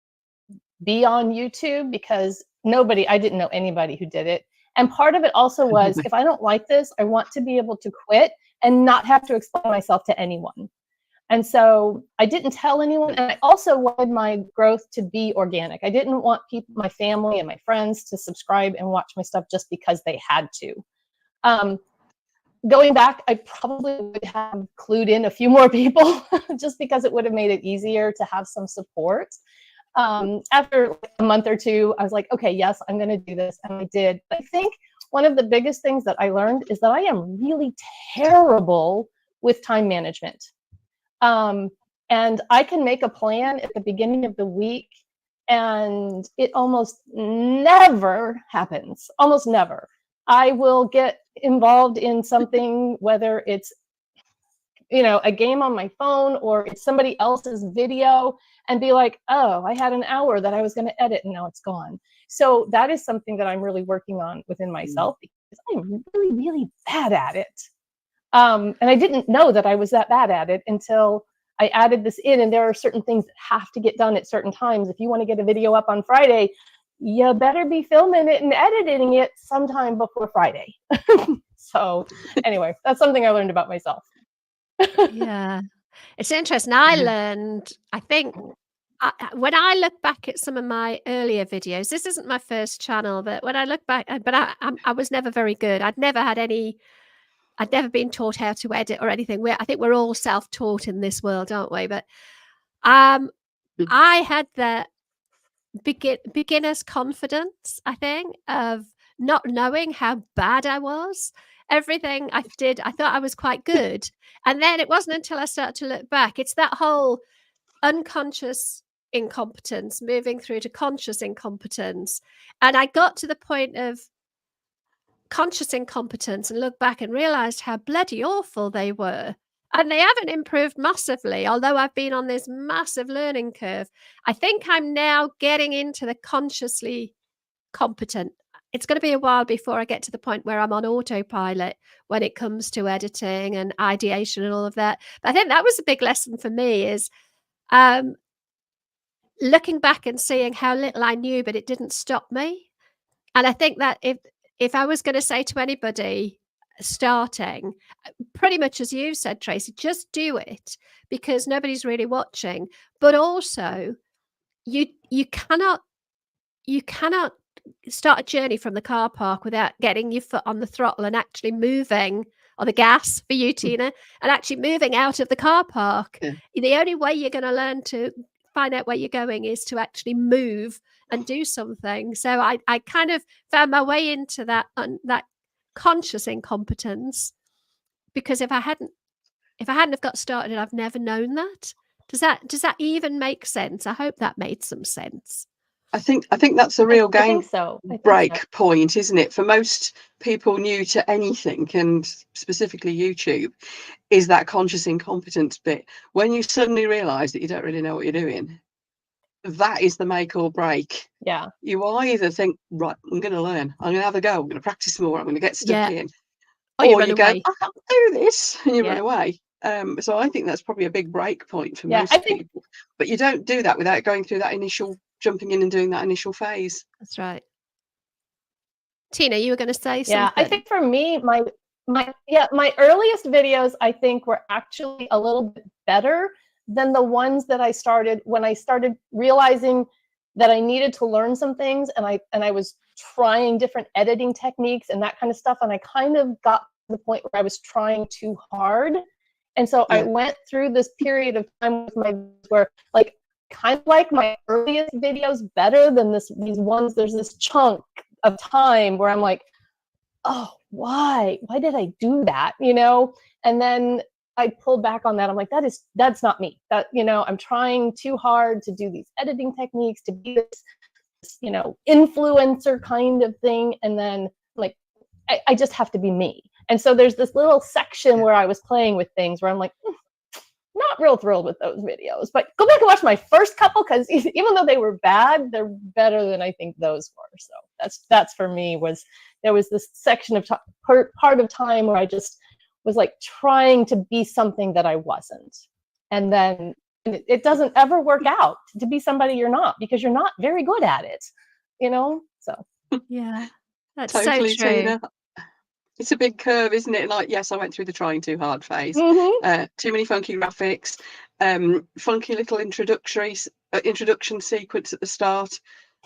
be on YouTube because I didn't know anybody who did it. And part of it also was, if I don't like this, I want to be able to quit and not have to explain myself to anyone. And so I didn't tell anyone. And I also wanted my growth to be organic. I didn't want people, my family and my friends, to subscribe and watch my stuff just because they had to. Going back, I probably would have clued in a few more people just because it would have made it easier to have some support. After a month or two, I was like, okay, yes, I'm going to do this. And I did. I think one of the biggest things that I learned is that I am really terrible with time management. And I can make a plan at the beginning of the week, and it almost never happens. Almost never. I will get involved in something, whether it's, a game on my phone or it's somebody else's video, and be like, oh, I had an hour that I was going to edit and now it's gone. So that is something that I'm really working on within myself, because I'm really, really bad at it. And I didn't know that I was that bad at it until I added this in. And there are certain things that have to get done at certain times. If you want to get a video up on Friday, you better be filming it and editing it sometime before Friday. So anyway, that's something I learned about myself. Yeah, it's interesting. I learned, I think, when I look back at some of my earlier videos, this isn't my first channel, but when I look back, but I was never very good. I'd never been taught how to edit or anything. I think we're all self-taught in this world, aren't we? But I had the beginner's confidence, I think, of not knowing how bad I was. Everything I did, I thought I was quite good. And then it wasn't until I started to look back, it's that whole unconscious incompetence moving through to conscious incompetence. And I got to the point of conscious incompetence and looked back and realized how bloody awful they were. And they haven't improved massively, although I've been on this massive learning curve. I think I'm now getting into the consciously competent. It's going to be a while before I get to the point where I'm on autopilot when it comes to editing and ideation and all of that. But I think that was a big lesson for me, is looking back and seeing how little I knew, but it didn't stop me. And I think that if I was going to say to anybody starting, pretty much as you said, Tracy, just do it, because nobody's really watching. But also, you cannot start a journey from the car park without getting your foot on the throttle and actually moving, or the gas for you, Tina, and actually moving out of the car park. Yeah. The only way you're going to learn to find out where you're going is to actually move and do something. So I kind of found my way into that conscious incompetence, because if I hadn't have got started, I've never known that. Does that even make sense? I hope that made some sense. I think that's a real game break point, isn't it? For most people new to anything, and specifically YouTube, is that conscious incompetence bit. When you suddenly realise that you don't really know what you're doing, that is the make or break. Yeah. You either think, right, I'm going to learn, I'm going to have a go, I'm going to practice more, I'm going to get stuck in. Or you go, I can't do this, and you run away. So I think that's probably a big break point for most people. But you don't do that without going through that initial jumping in and doing that initial phase. That's right. Tina, you were going to say something. Yeah, I think for me, my earliest videos, I think, were actually a little bit better than the ones that I started when I started realizing that I needed to learn some things, and I was trying different editing techniques and that kind of stuff, and I kind of got to the point where I was trying too hard. And so I went through this period of time with my where, like, kind of like my earliest videos better than these ones. There's this chunk of time where I'm like, oh, why did I do that? And then I pulled back on that. I'm like, that's not me. That, I'm trying too hard to do these editing techniques, to be this, influencer kind of thing. And then, like, I just have to be me. And so there's this little section where I was playing with things where I'm like, not real thrilled with those videos. But go back and watch my first couple, because even though they were bad, they're better than I think those were. So that's for me, was there was this section of part of time where I just was like trying to be something that I wasn't. And then it doesn't ever work out to be somebody you're not, because you're not very good at it, you know? So yeah, that's Totally, so true. Tina. It's a big curve, isn't it? Like, yes, I went through the trying too hard phase. Too many funky graphics, funky little introduction sequence at the start.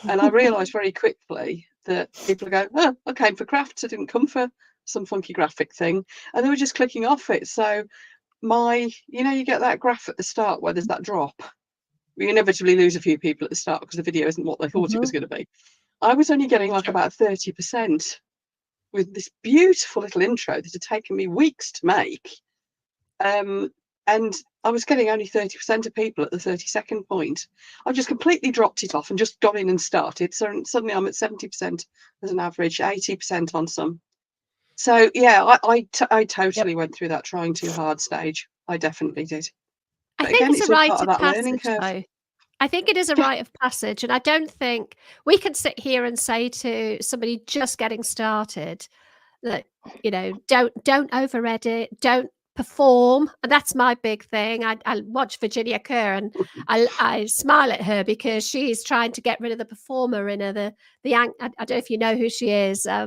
And I realised very quickly that people go, oh, I came for crafts, I didn't come for some funky graphic thing. And they were just clicking off it. So you get that graph at the start where there's that drop. We inevitably lose a few people at the start because the video isn't what they thought it was going to be. I was only getting like about 30% with this beautiful little intro that had taken me weeks to make. And I was getting only 30% of people at the 30-second point. I just completely dropped it off and just got in and started. So suddenly I'm at 70% as an average, 80% on some. So yeah, I totally went through that trying too hard stage. I definitely did. I think it's a all rite part of that learning passage, curve. though. I think it is a rite of passage, and I don't think we can sit here and say to somebody just getting started that, don't over edit, don't perform. And that's my big thing. I watch Virginia Kerr, and I smile at her because she's trying to get rid of the performer in her. I don't know if you know who she is. I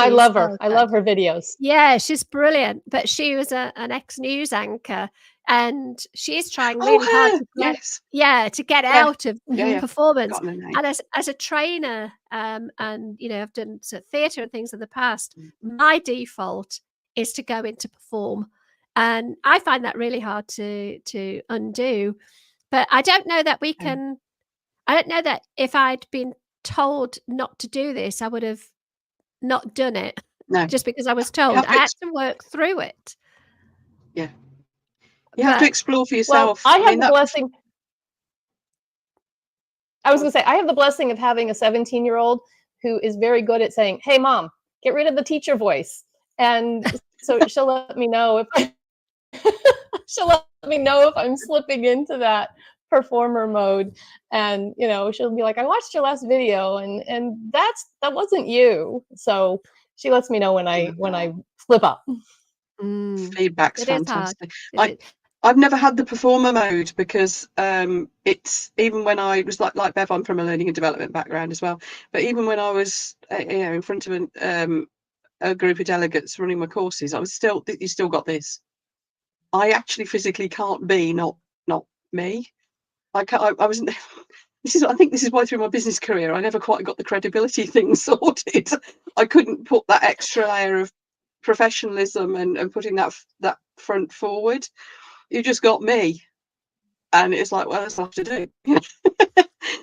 love her. I love her videos. Yeah, she's brilliant. But she was an ex-news anchor, and she's trying really hard to get out of performance. And as a trainer, and I've done theatre and things in the past, my default is to go into perform, and I find that really hard to undo. But I don't know that we can. I don't know that if I'd been told not to do this, I would have not done it. No. Just because I was told. I had to work through it. Yeah. You have to explore for yourself. Well, I have the blessing. I was going to say, I have the blessing of having a 17-year-old who is very good at saying, hey, Mom, get rid of the teacher voice. And so she'll let me know if I'm slipping into that performer mode. And she'll be like, I watched your last video, and that wasn't you. So she lets me know when I slip up. Feedback's fantastic. I've never had the performer mode because it's, even when I was like Bev, I'm from a learning and development background as well, but even when I was in front of a group of delegates running my courses, I was you still got this. I actually physically can't be not me. I wasn't. I think this is why through my business career I never quite got the credibility thing sorted. I couldn't put that extra layer of professionalism and putting that front forward. You just got me, and it's like, well, that's what I have to do.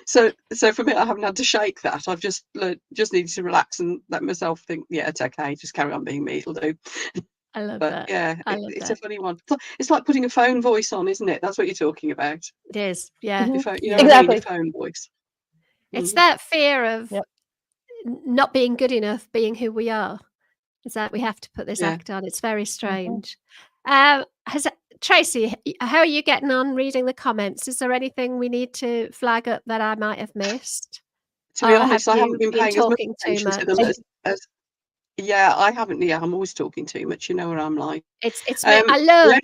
So for me, I haven't had to shake that. I've just needed to relax and let myself think, yeah, it's okay, just carry on being me, it'll do. I love that. Yeah, it's a funny one. It's like putting a phone voice on, isn't it? That's what you're talking about. It is, yeah. Exactly. Your phone voice. It's that fear of not being good enough, being who we are. Is that we have to put this act on. It's very strange. Tracy, how are you getting on reading the comments? Is there anything we need to flag up that I might have missed? To be honest, I haven't been paying as much attention to them as yeah, I haven't. Yeah, I'm always talking too much. You know what I'm like. I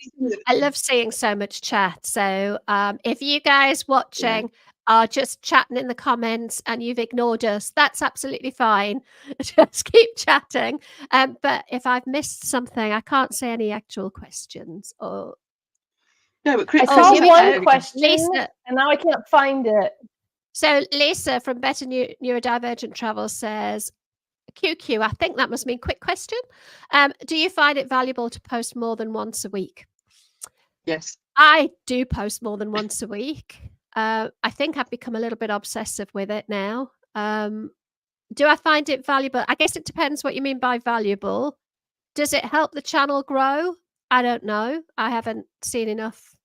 love seeing so much chat. So if you guys watching are just chatting in the comments and you've ignored us, that's absolutely fine. Just keep chatting. But if I've missed something, I can't say any actual questions. Or no, but Chris, I saw one question, Lisa, and now I can't find it. So Lisa from Better Neurodivergent Travel says, QQ, I think that must mean quick question. Do you find it valuable to post more than once a week? Yes. I do post more than once a week. I think I've become a little bit obsessive with it now. Do I find it valuable? I guess it depends what you mean by valuable. Does it help the channel grow? I don't know. I haven't seen enough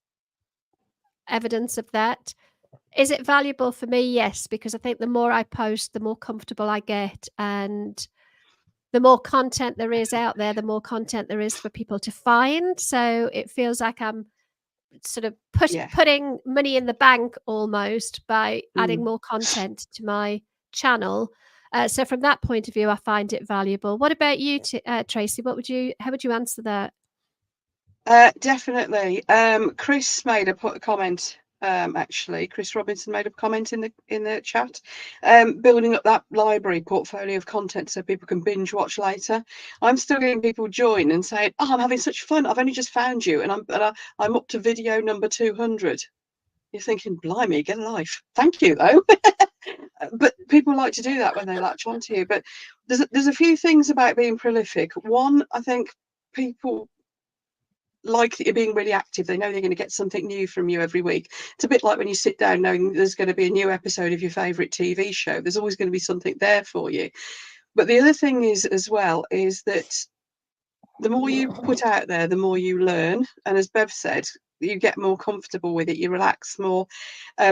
evidence of that. Is it valuable for me? Yes, because I think the more I post, the more comfortable I get, and the more content there is out there, the more content there is for people to find. So it feels like I'm sort of Yeah. putting money in the bank almost by adding Mm. more content to my channel. So from that point of view, I find it valuable. What about you, Tracy? How would you answer that? Definitely. Chris made a comment. Actually, Chris Robinson made a comment in the chat, building up that library portfolio of content so people can binge watch later. I'm still getting people join and saying, "Oh, I'm having such fun. I've only just found you, and I'm up to video number 200." You're thinking, "Blimey, get a life." Thank you, though. But people like to do that when they latch onto you. But there's a few things about being prolific. One, I think people like that you're being really active. They know they're going to get something new from you every week. It's a bit like when you sit down knowing there's going to be a new episode of your favourite TV show. There's always going to be something there for you. But the other thing is as well is that the more you put out there, the more you learn. And as Bev said, you get more comfortable with it, you relax more,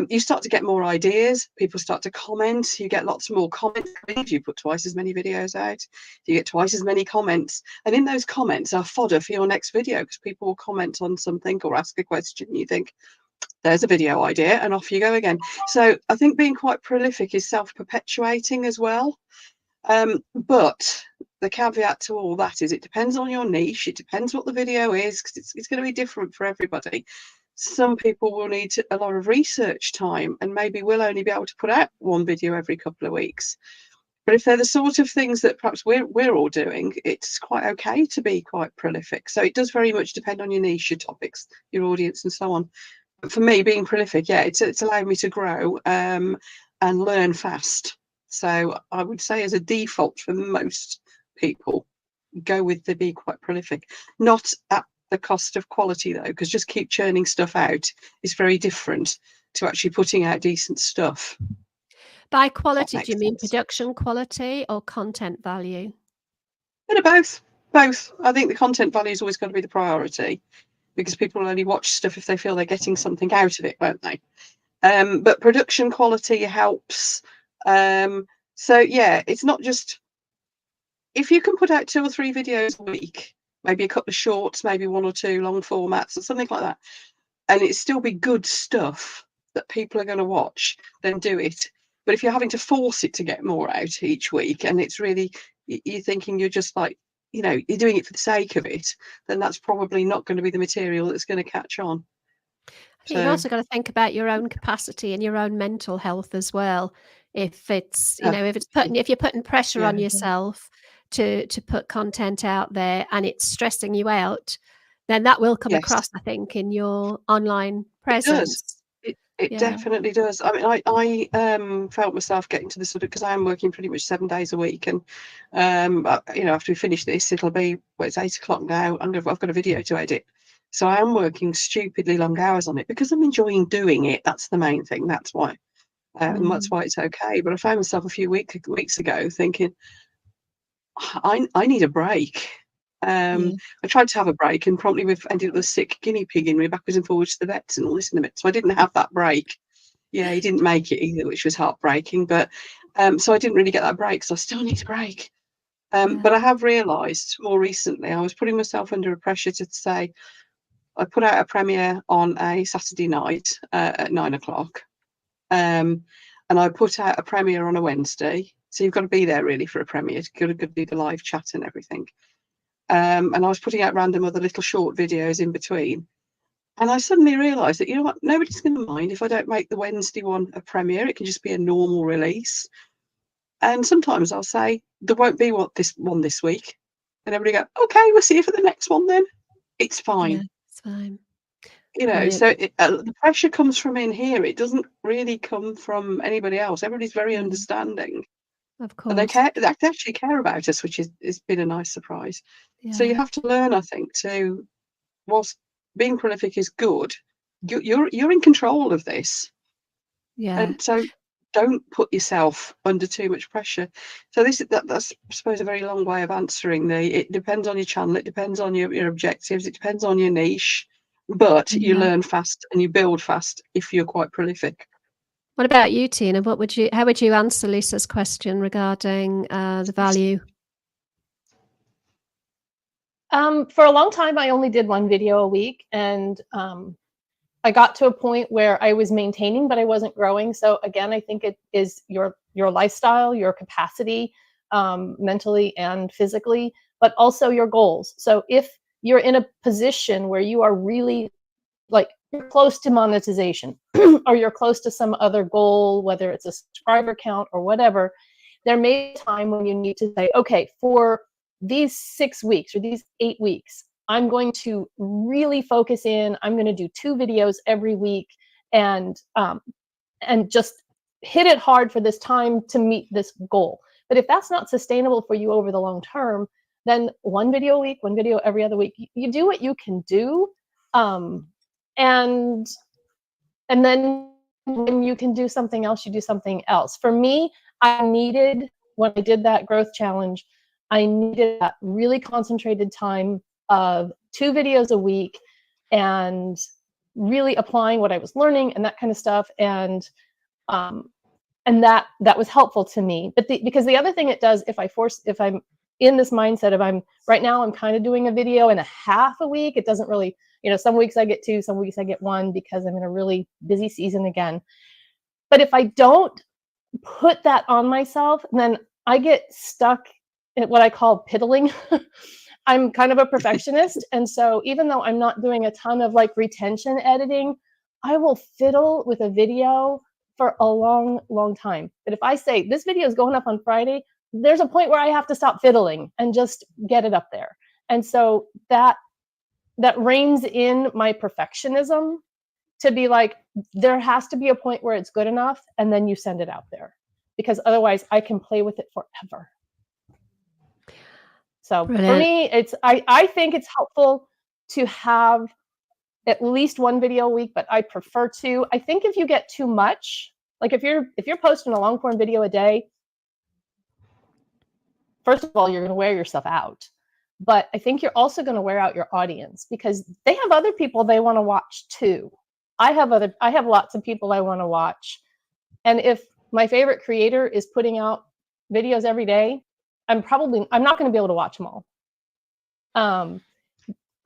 you start to get more ideas, people start to comment, you get lots more comments. You put twice as many videos out, you get twice as many comments, and in those comments are fodder for your next video, because people will comment on something or ask a question and you think, there's a video idea, and off you go again. So I think being quite prolific is self-perpetuating as well. But the caveat to all that is it depends on your niche. It depends what the video is, because it's going to be different for everybody. Some people will need a lot of research time and maybe will only be able to put out one video every couple of weeks. But if they're the sort of things that perhaps we're all doing, it's quite okay to be quite prolific. So it does very much depend on your niche, your topics, your audience, and so on. But for me, being prolific, yeah, it's allowed me to grow and learn fast. So I would say as a default for most people, go with the be quite prolific, not at the cost of quality though, because just keep churning stuff out is very different to actually putting out decent stuff. By quality, do you mean Sense. production quality or content value? Bit of both. Both. I think the content value is always going to be the priority, because people will only watch stuff if they feel they're getting something out of it, won't they? But production quality helps. So yeah, it's not just, if you can put out 2 or 3 videos a week, maybe a couple of shorts, maybe 1 or 2 long formats or something like that, and it still be good stuff that people are going to watch, then do it. But if you're having to force it to get more out each week, and it's really, you're thinking you're just like, you're doing it for the sake of it, then that's probably not going to be the material that's going to catch on. I think you've also got to think about your own capacity and your own mental health as well. If it's, if you're putting pressure on yourself to put content out there and it's stressing you out, then that will come across, I think, in your online presence. It definitely does. I mean, I felt myself getting to the sort of, because I am working pretty much 7 days a week, and after we finish this, it'll be, it's 8 o'clock now. I've got a video to edit, so I am working stupidly long hours on it because I'm enjoying doing it. That's the main thing. That's why, and that's why it's okay. But I found myself a few weeks ago thinking, I need a break. I tried to have a break, and promptly we've ended up with a sick guinea pig in me backwards and forwards to the vets and all this in a bit. So I didn't have that break. Yeah, he didn't make it either, which was heartbreaking. But so I didn't really get that break. So I still need a break. But I have realised more recently, I was putting myself under a pressure to say, I put out a premiere on a Saturday night at 9 o'clock. And I put out a premiere on a Wednesday. So you've got to be there really for a premiere. You've got to do the live chat and everything. And I was putting out random other little short videos in between. And I suddenly realised that, you know what, nobody's going to mind if I don't make the Wednesday one a premiere. It can just be a normal release. And sometimes I'll say, there won't be this week. And everybody go, okay, we'll see you for the next one then. It's fine. Yeah, it's fine. So the pressure comes from in here. It doesn't really come from anybody else. Everybody's very understanding. Of course. And they actually care about us, which has been a nice surprise. Yeah. So you have to learn, I think, whilst being prolific is good, you're in control of this. Yeah. And so don't put yourself under too much pressure. So that's, I suppose, a very long way of answering it depends on your channel, it depends on your objectives, it depends on your niche, but you learn fast and you build fast if you're quite prolific. What about you, Tina? How would you answer Lisa's question regarding the value? For a long time, I only did 1 video a week, and I got to a point where I was maintaining, but I wasn't growing. So again, I think it is your lifestyle, your capacity, mentally and physically, but also your goals. So if you're in a position where you are really like you're close to monetization or you're close to some other goal, whether it's a subscriber count or whatever, there may be a time when you need to say, okay, for these 6 weeks or these 8 weeks, I'm going to really focus in. I'm going to do 2 videos every week and just hit it hard for this time to meet this goal. But if that's not sustainable for you over the long term, then 1 video a week, 1 video every other week, you do what you can do. And then when you can do something else, you do something else. For me, I needed, when I did that growth challenge, I needed that really concentrated time of 2 videos a week and really applying what I was learning and that kind of stuff. And that was helpful to me. But because the other thing it does, if I'm in this mindset of right now I'm kind of doing a video and a half a week, it doesn't really, some weeks I get 2, some weeks I get 1 because I'm in a really busy season again. But if I don't put that on myself, then I get stuck at what I call piddling. I'm kind of a perfectionist. And so even though I'm not doing a ton of like retention editing, I will fiddle with a video for a long, long time. But if I say this video is going up on Friday, there's a point where I have to stop fiddling and just get it up there. And so that reins in my perfectionism to be like, there has to be a point where it's good enough, and then you send it out there, because otherwise I can play with it forever. So Brilliant. For me, I think it's helpful to have at least 1 video a week, but I prefer 2. I think if you get too much, like if you're posting a long form video a day, first of all, you're going to wear yourself out. But I think you're also going to wear out your audience, because they have other people they want to watch too. I have lots of people I want to watch. And if my favorite creator is putting out videos every day, I'm not going to be able to watch them all. On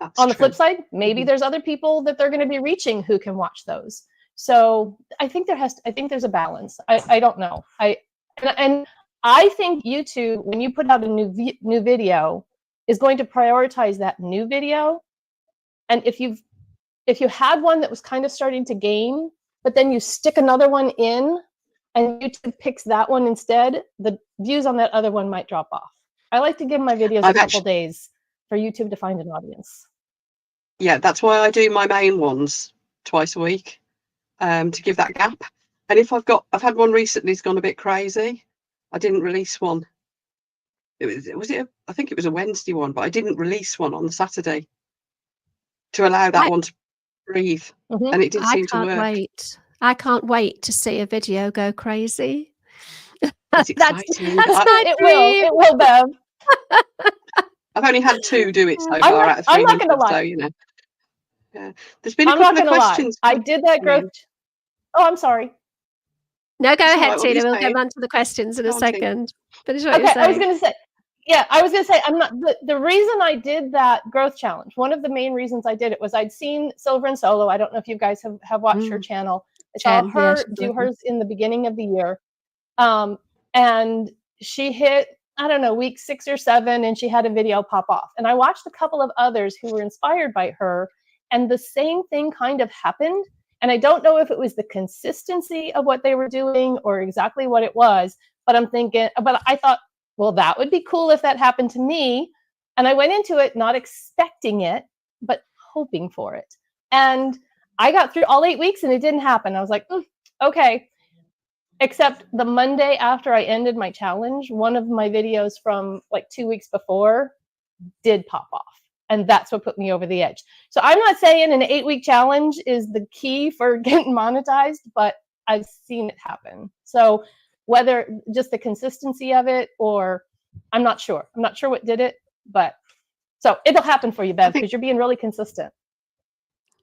the flip side, maybe there's other people that they're going to be reaching who can watch those. So I think there's a balance. I don't know. And I think YouTube, when you put out a new video, is going to prioritize that new video. And if you had one that was kind of starting to gain, but then you stick another one in and YouTube picks that one instead, the views on that other one might drop off. I like to give my videos a couple days for YouTube to find an audience. Yeah, that's why I do my main ones twice a week, to give that gap. And if I've had one recently that's gone a bit crazy, I didn't release one. I think it was a Wednesday one, but I didn't release one on the Saturday to allow that one to breathe. Mm-hmm. And it did seem to work. I can't wait to see a video go crazy. It's exciting. It will, Bev. I've only had 2 do it so far out of 300. I'm not going to lie. So, yeah. There's been a couple of questions. I did that growth. Oh, I'm sorry. No, go ahead, Tina. We'll get on to the questions in a second. Finish what you're saying. I was going to say, I'm not. The reason I did that growth challenge, one of the main reasons I did it was I'd seen Silver and Solo. I don't know if you guys have watched her channel. I saw her do hers in the beginning of the year. And she hit, I don't know, week 6 or 7, and she had a video pop off. And I watched a couple of others who were inspired by her, and the same thing kind of happened. And I don't know if it was the consistency of what they were doing or exactly what it was, but I thought, well, that would be cool if that happened to me. And I went into it not expecting it, but hoping for it. And I got through all 8 weeks and it didn't happen. I was like, okay. Except the Monday after I ended my challenge, one of my videos from like 2 weeks before did pop off. And that's what put me over the edge. So I'm not saying an 8-week challenge is the key for getting monetized, but I've seen it happen. So whether just the consistency of it, or I'm not sure. I'm not sure what did it, but so it'll happen for you, Bev, because you're being really consistent.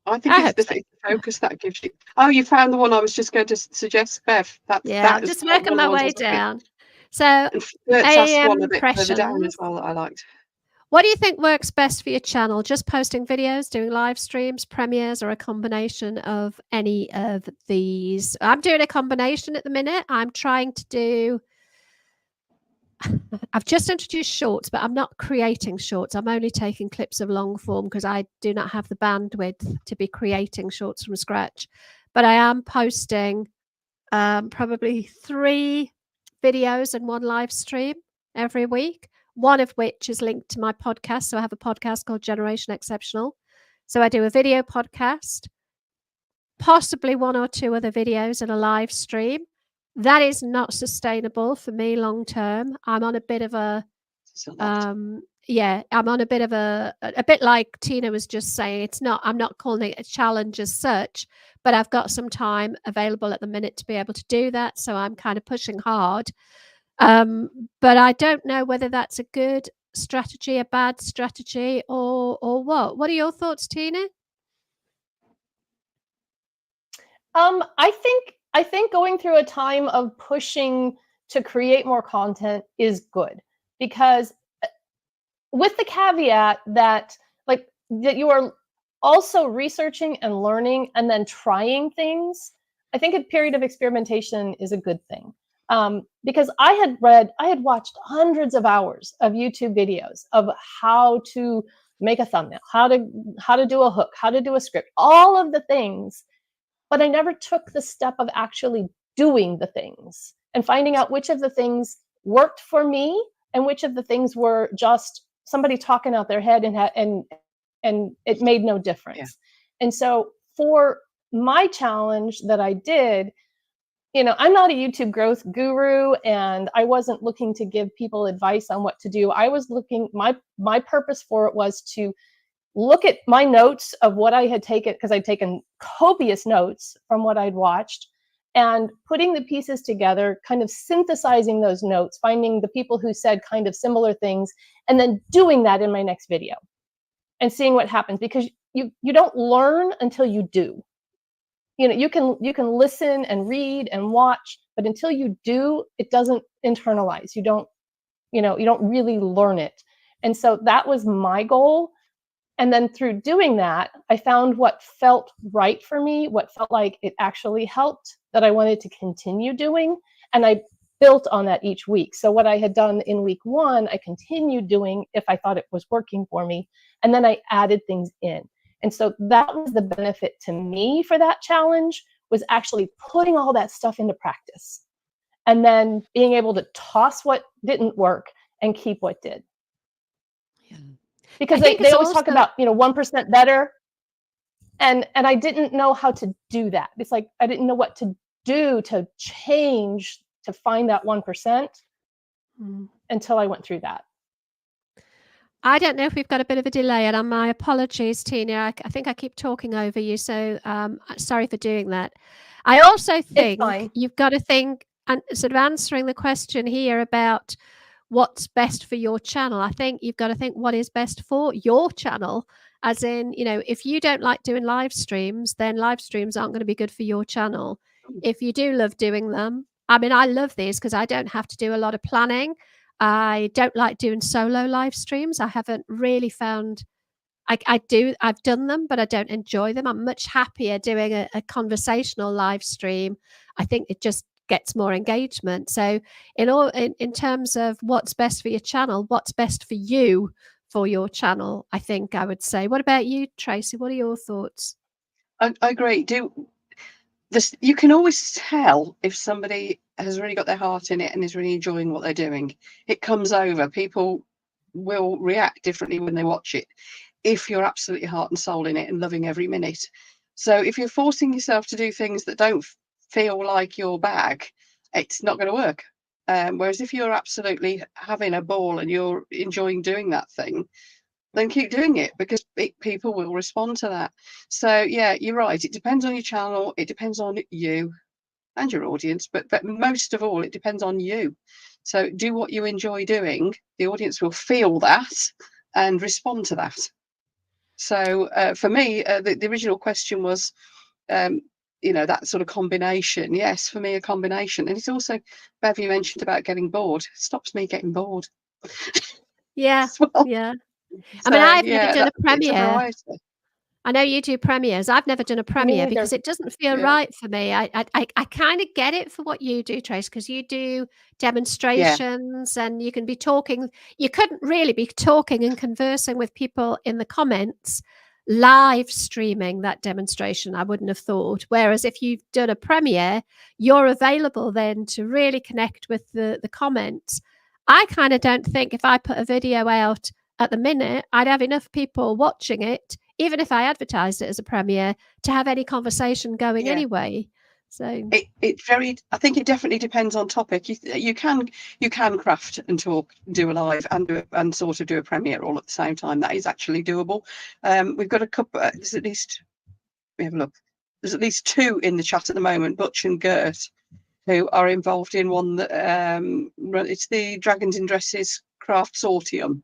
I think it's the focus that gives you. Oh, you found the one I was just going to suggest, Bev. I'm just working my way down. So that's one a bit further down as well that I liked. What do you think works best for your channel? Just posting videos, doing live streams, premieres, or a combination of any of these? I'm doing a combination at the minute. I'm trying to do I've just introduced shorts, but I'm not creating shorts. I'm only taking clips of long form because I do not have the bandwidth to be creating shorts from scratch. But I am posting probably 3 videos and 1 live stream every week, one of which is linked to my podcast. So I have a podcast called Generation Exceptional. So I do a video podcast, possibly 1 or 2 other videos and a live stream. That is not sustainable for me long term. I'm on a bit of a yeah, I'm on a bit of a bit like Tina was just saying. I'm not calling it a challenge as such, but I've got some time available at the minute to be able to do that. So I'm kind of pushing hard. But I don't know whether that's a good strategy, a bad strategy, or what. What are your thoughts, Tina? I think going through a time of pushing to create more content is good, because with the caveat that that you are also researching and learning and then trying things. I think a period of experimentation is a good thing, because I had watched hundreds of hours of YouTube videos of how to make a thumbnail, how to do a hook, how to do a script, all of the things. But I never took the step of actually doing the things and finding out which of the things worked for me and which of the things were just somebody talking out their head and it made no difference. Yeah. And so for my challenge that I did, I'm not a YouTube growth guru, and I wasn't looking to give people advice on what to do. I was looking, my purpose for it was to look at my notes of what I had taken, because I'd taken copious notes from what I'd watched, and putting the pieces together, kind of synthesizing those notes, finding the people who said kind of similar things, and then doing that in my next video and seeing what happens, because you don't learn until you do. You can listen and read and watch, but until you do, it doesn't internalize. You don't really learn it. And so that was my goal. And then through doing that, I found what felt right for me, what felt like it actually helped, that I wanted to continue doing. And I built on that each week. So what I had done in week 1, I continued doing if I thought it was working for me. And then I added things in. And so that was the benefit to me for that challenge, was actually putting all that stuff into practice and then being able to toss what didn't work and keep what did. Yeah. Because they always talk about 1% better, and I didn't know how to do that. It's like I didn't know what to do to change to find that 1% until I went through that. I don't know if we've got a bit of a delay, and my apologies, Tina. I think I keep talking over you, so sorry for doing that. I also think you've got to think, and sort of answering the question here about what's best for your channel. I think you've got to think what is best for your channel, as in, if you don't like doing live streams, then live streams aren't going to be good for your channel. If you do love doing them, I mean, I love these because I don't have to do a lot of planning. I don't like doing solo live streams. I haven't really found I've done them, but I don't enjoy them. I'm much happier doing a conversational live stream. I think it just gets more engagement. So in terms of what's best for your channel, what's best for you for your channel, I think I would say. What about you, Tracy? What are your thoughts? I agree. You can always tell if somebody has really got their heart in it and is really enjoying what they're doing. It comes over. People will react differently when they watch it, if you're absolutely heart and soul in it and loving every minute. So if you're forcing yourself to do things that don't feel like your bag, it's not going to work. Whereas if you're absolutely having a ball and you're enjoying doing that thing, then keep doing it, because people will respond to that. So yeah, you're right. It depends on your channel. It depends on you and your audience, but most of all, it depends on you. So do what you enjoy doing. The audience will feel that and respond to that. So for me, the original question was, that sort of combination. Yes, for me, a combination. And it's also, Bev, you mentioned about getting bored. It stops me getting bored. Yeah, well. yeah. I mean, So I've never yeah, done a it's a premiere. variety. I know you do premieres. I've never done a premiere because neither. it doesn't feel Yeah. right for me. I kind of get it for what you do, Trace, because you do demonstrations and you can be talking. You couldn't really be talking and conversing with people in the comments, live streaming that demonstration. I wouldn't have thought. Whereas if you've done a premiere, you're available then to really connect with the comments. I kind of don't think if I put a video out at the minute, I'd have enough people watching it, even if I advertised it as a premiere, to have any conversation going Yeah. anyway. So It very, I think it definitely depends on topic. You can craft and talk, do a live and sort of do a premiere all at the same time. That is actually doable. We've got a couple. There's at least, we have a look. There's at least 2 in the chat at the moment, Butch and Gert, who are involved in one that it's the Dragons in Dresses craft sortium.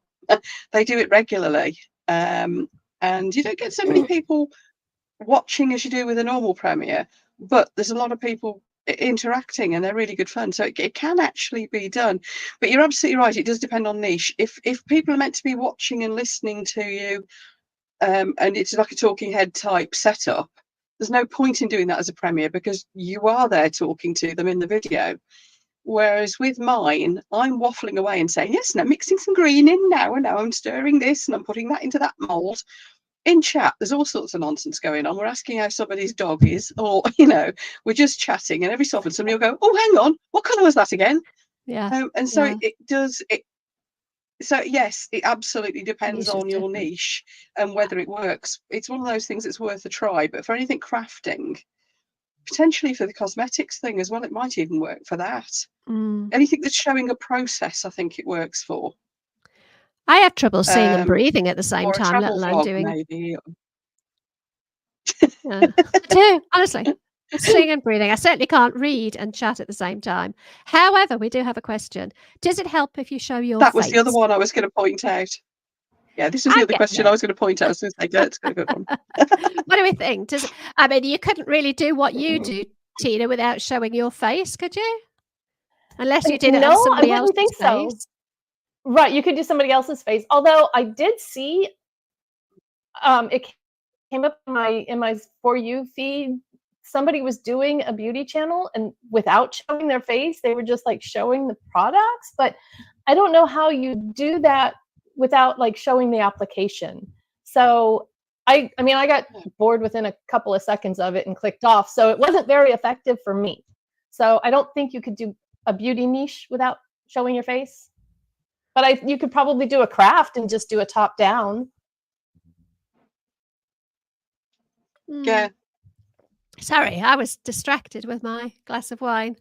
They do it regularly, and you don't get so many people watching as you do with a normal premiere, but there's a lot of people interacting and they're really good fun, so it can actually be done. But you're absolutely right, it does depend on niche. If people are meant to be watching and listening to you, and it's like a talking head type setup, there's no point in doing that as a premiere because you are there talking to them in the video. Whereas with mine, I'm waffling away and saying, yes, and I'm mixing some green in now, and now I'm stirring this and I'm putting that into that mold. In chat, there's all sorts of nonsense going on. We're asking how somebody's dog is, or, we're just chatting, and every so often somebody will go, oh, hang on, what colour was that again? yeah. And so Yeah. it does, so yes, it absolutely depends Niche is on your different. niche and whether it works. It's one of those things that's worth a try, but for anything crafting, potentially for the cosmetics thing as well, it might even work for that. Anything that's showing a process, I think it works for. I have trouble seeing and breathing at the same Or a time, let travel alone vlog, doing. maybe. Yeah, I do, honestly. Seeing and breathing. I certainly can't read and chat at the same time. However, we do have a question. Does it help if you show your That was face? the other one I was going to point out. Yeah, this was the other question I was going to point out. I was going to say, Gert's got a good one. What do we think? I mean, you couldn't really do what you do, Tina, without showing your face, could you? Unless you did it on somebody else's I wouldn't think so. face. Right, you could do somebody else's face. Although I did see, it came up in my For You feed. Somebody was doing a beauty channel, and without showing their face, they were just like showing the products. But I don't know how you do that without like showing the application. So I mean, I got bored within a couple of seconds of it and clicked off. So it wasn't very effective for me. So I don't think you could do a beauty niche without showing your face. But you could probably do a craft and just do a top down. Yeah. Sorry, I was distracted with my glass of wine.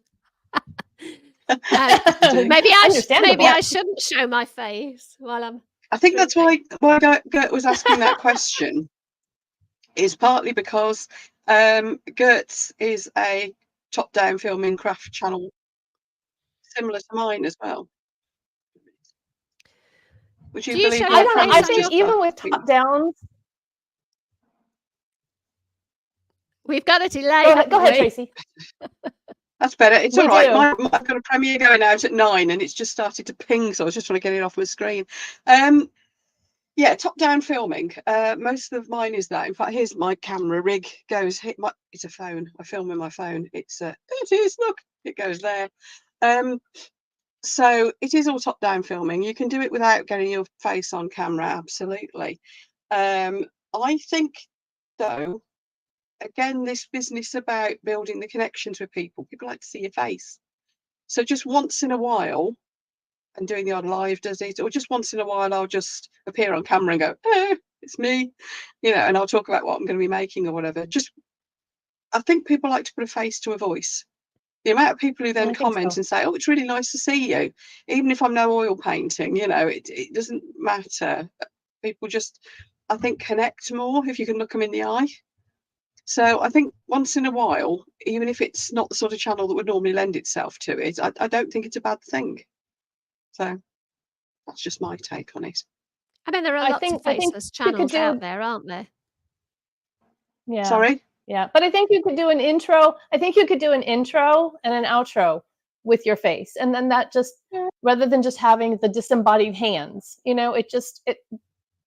Maybe I shouldn't show my face while I'm. I think that's why Gert was asking that question. Is partly because Gert's is a top-down filming craft channel, similar to mine as well. Would you believe? I don't know. I think even with top downs. We've got a delay. Go ahead, Tracy. That's better. It's all right. I've got a premiere going out at 9 and it's just started to ping, so I was just trying to get it off my screen. Yeah, top-down filming. Most of mine is that. In fact, here's my camera rig. It's a phone. I film with my phone. It is. Look, it goes there. So it is all top-down filming. You can do it without getting your face on camera. Absolutely. I think, though, again, this business about building the connections with people like to see your face. So just once in a while, and doing the odd live does it, or just once in a while I'll just appear on camera and go, hey, it's me, and I'll talk about what I'm going to be making or whatever. I think people like to put a face to a voice. The amount of people who then comment and say, oh, it's really nice to see you, even if I'm no oil painting, it doesn't matter. People just, I think, connect more if you can look them in the eye. So I think once in a while, even if it's not the sort of channel that would normally lend itself to it, I don't think it's a bad thing. So that's just my take on it. I mean, there are lots of faceless channels out there, aren't there? Yeah. Sorry? Yeah, but I think you could do an intro. I think you could do an intro and an outro with your face. And then that just, rather than just having the disembodied hands,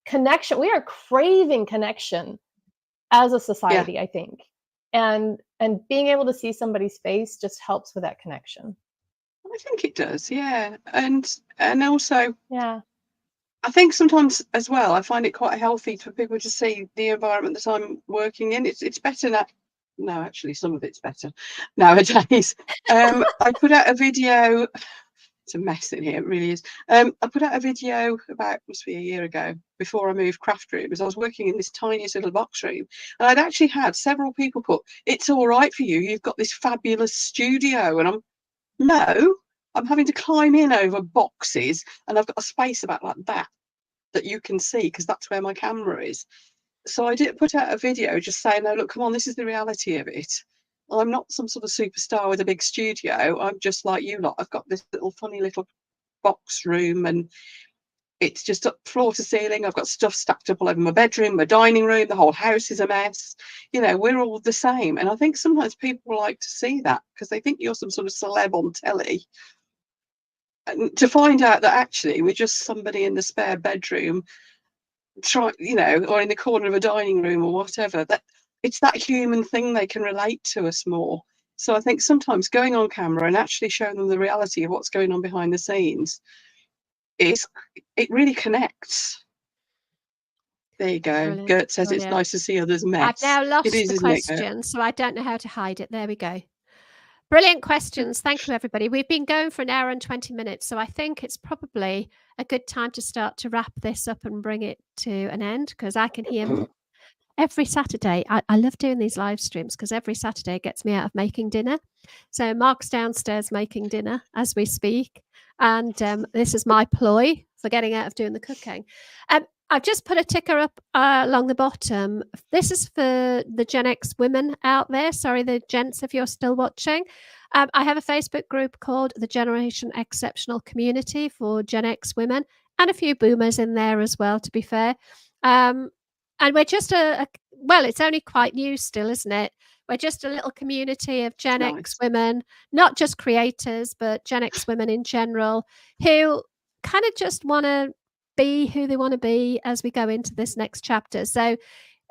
connection. We are craving connection as a society, I think. And being able to see somebody's face just helps with that connection. I think it does, yeah. And also, yeah, I think sometimes as well, I find it quite healthy for people to see the environment that I'm working in. It's better now. No, actually, some of it's better nowadays. I put out a video. It's a mess in here, it really is. I put out a video about, must be a year ago, before I moved craft rooms. I was working in this tiniest little box room, and I'd actually had several people put, "It's all right for you, you've got this fabulous studio." And I'm having to climb in over boxes, and I've got a space about like that you can see, because that's where my camera is. So I did put out a video just saying, "No, look, come on, this is the reality of it. I'm not some sort of superstar with a big studio. I'm just like you lot. I've got this little funny little box room, and it's just up floor to ceiling. I've got stuff stacked up all over my bedroom, my dining room. The whole house is a mess. You know, we're all the same." And I think sometimes people like to see that because they think you're some sort of celeb on telly. And to find out that actually we're just somebody in the spare bedroom, or in the corner of a dining room or whatever, that it's that human thing, they can relate to us more. So I think sometimes going on camera and actually showing them the reality of what's going on behind the scenes, it really connects. There you go. Brilliant. Gert says it's nice to see others mess. I've now lost it is, the isn't question, so I don't know how to hide it. There we go. Brilliant questions. Thank you, everybody. We've been going for an hour and 20 minutes, so I think it's probably a good time to start to wrap this up and bring it to an end, because I can hear every Saturday. I love doing these live streams because every Saturday it gets me out of making dinner. So Mark's downstairs making dinner as we speak, and this is my ploy for getting out of doing the cooking. I've just put a ticker up along the bottom. This is for the Gen X women out there. Sorry, the gents, if you're still watching. I have a Facebook group called the Generation Exceptional Community for Gen X women, and a few boomers in there as well, to be fair. And we're just it's only quite new still, isn't it? We're just a little community of Gen X women, not just creators, but Gen X women in general, who kind of just want to be who they want to be as we go into this next chapter. So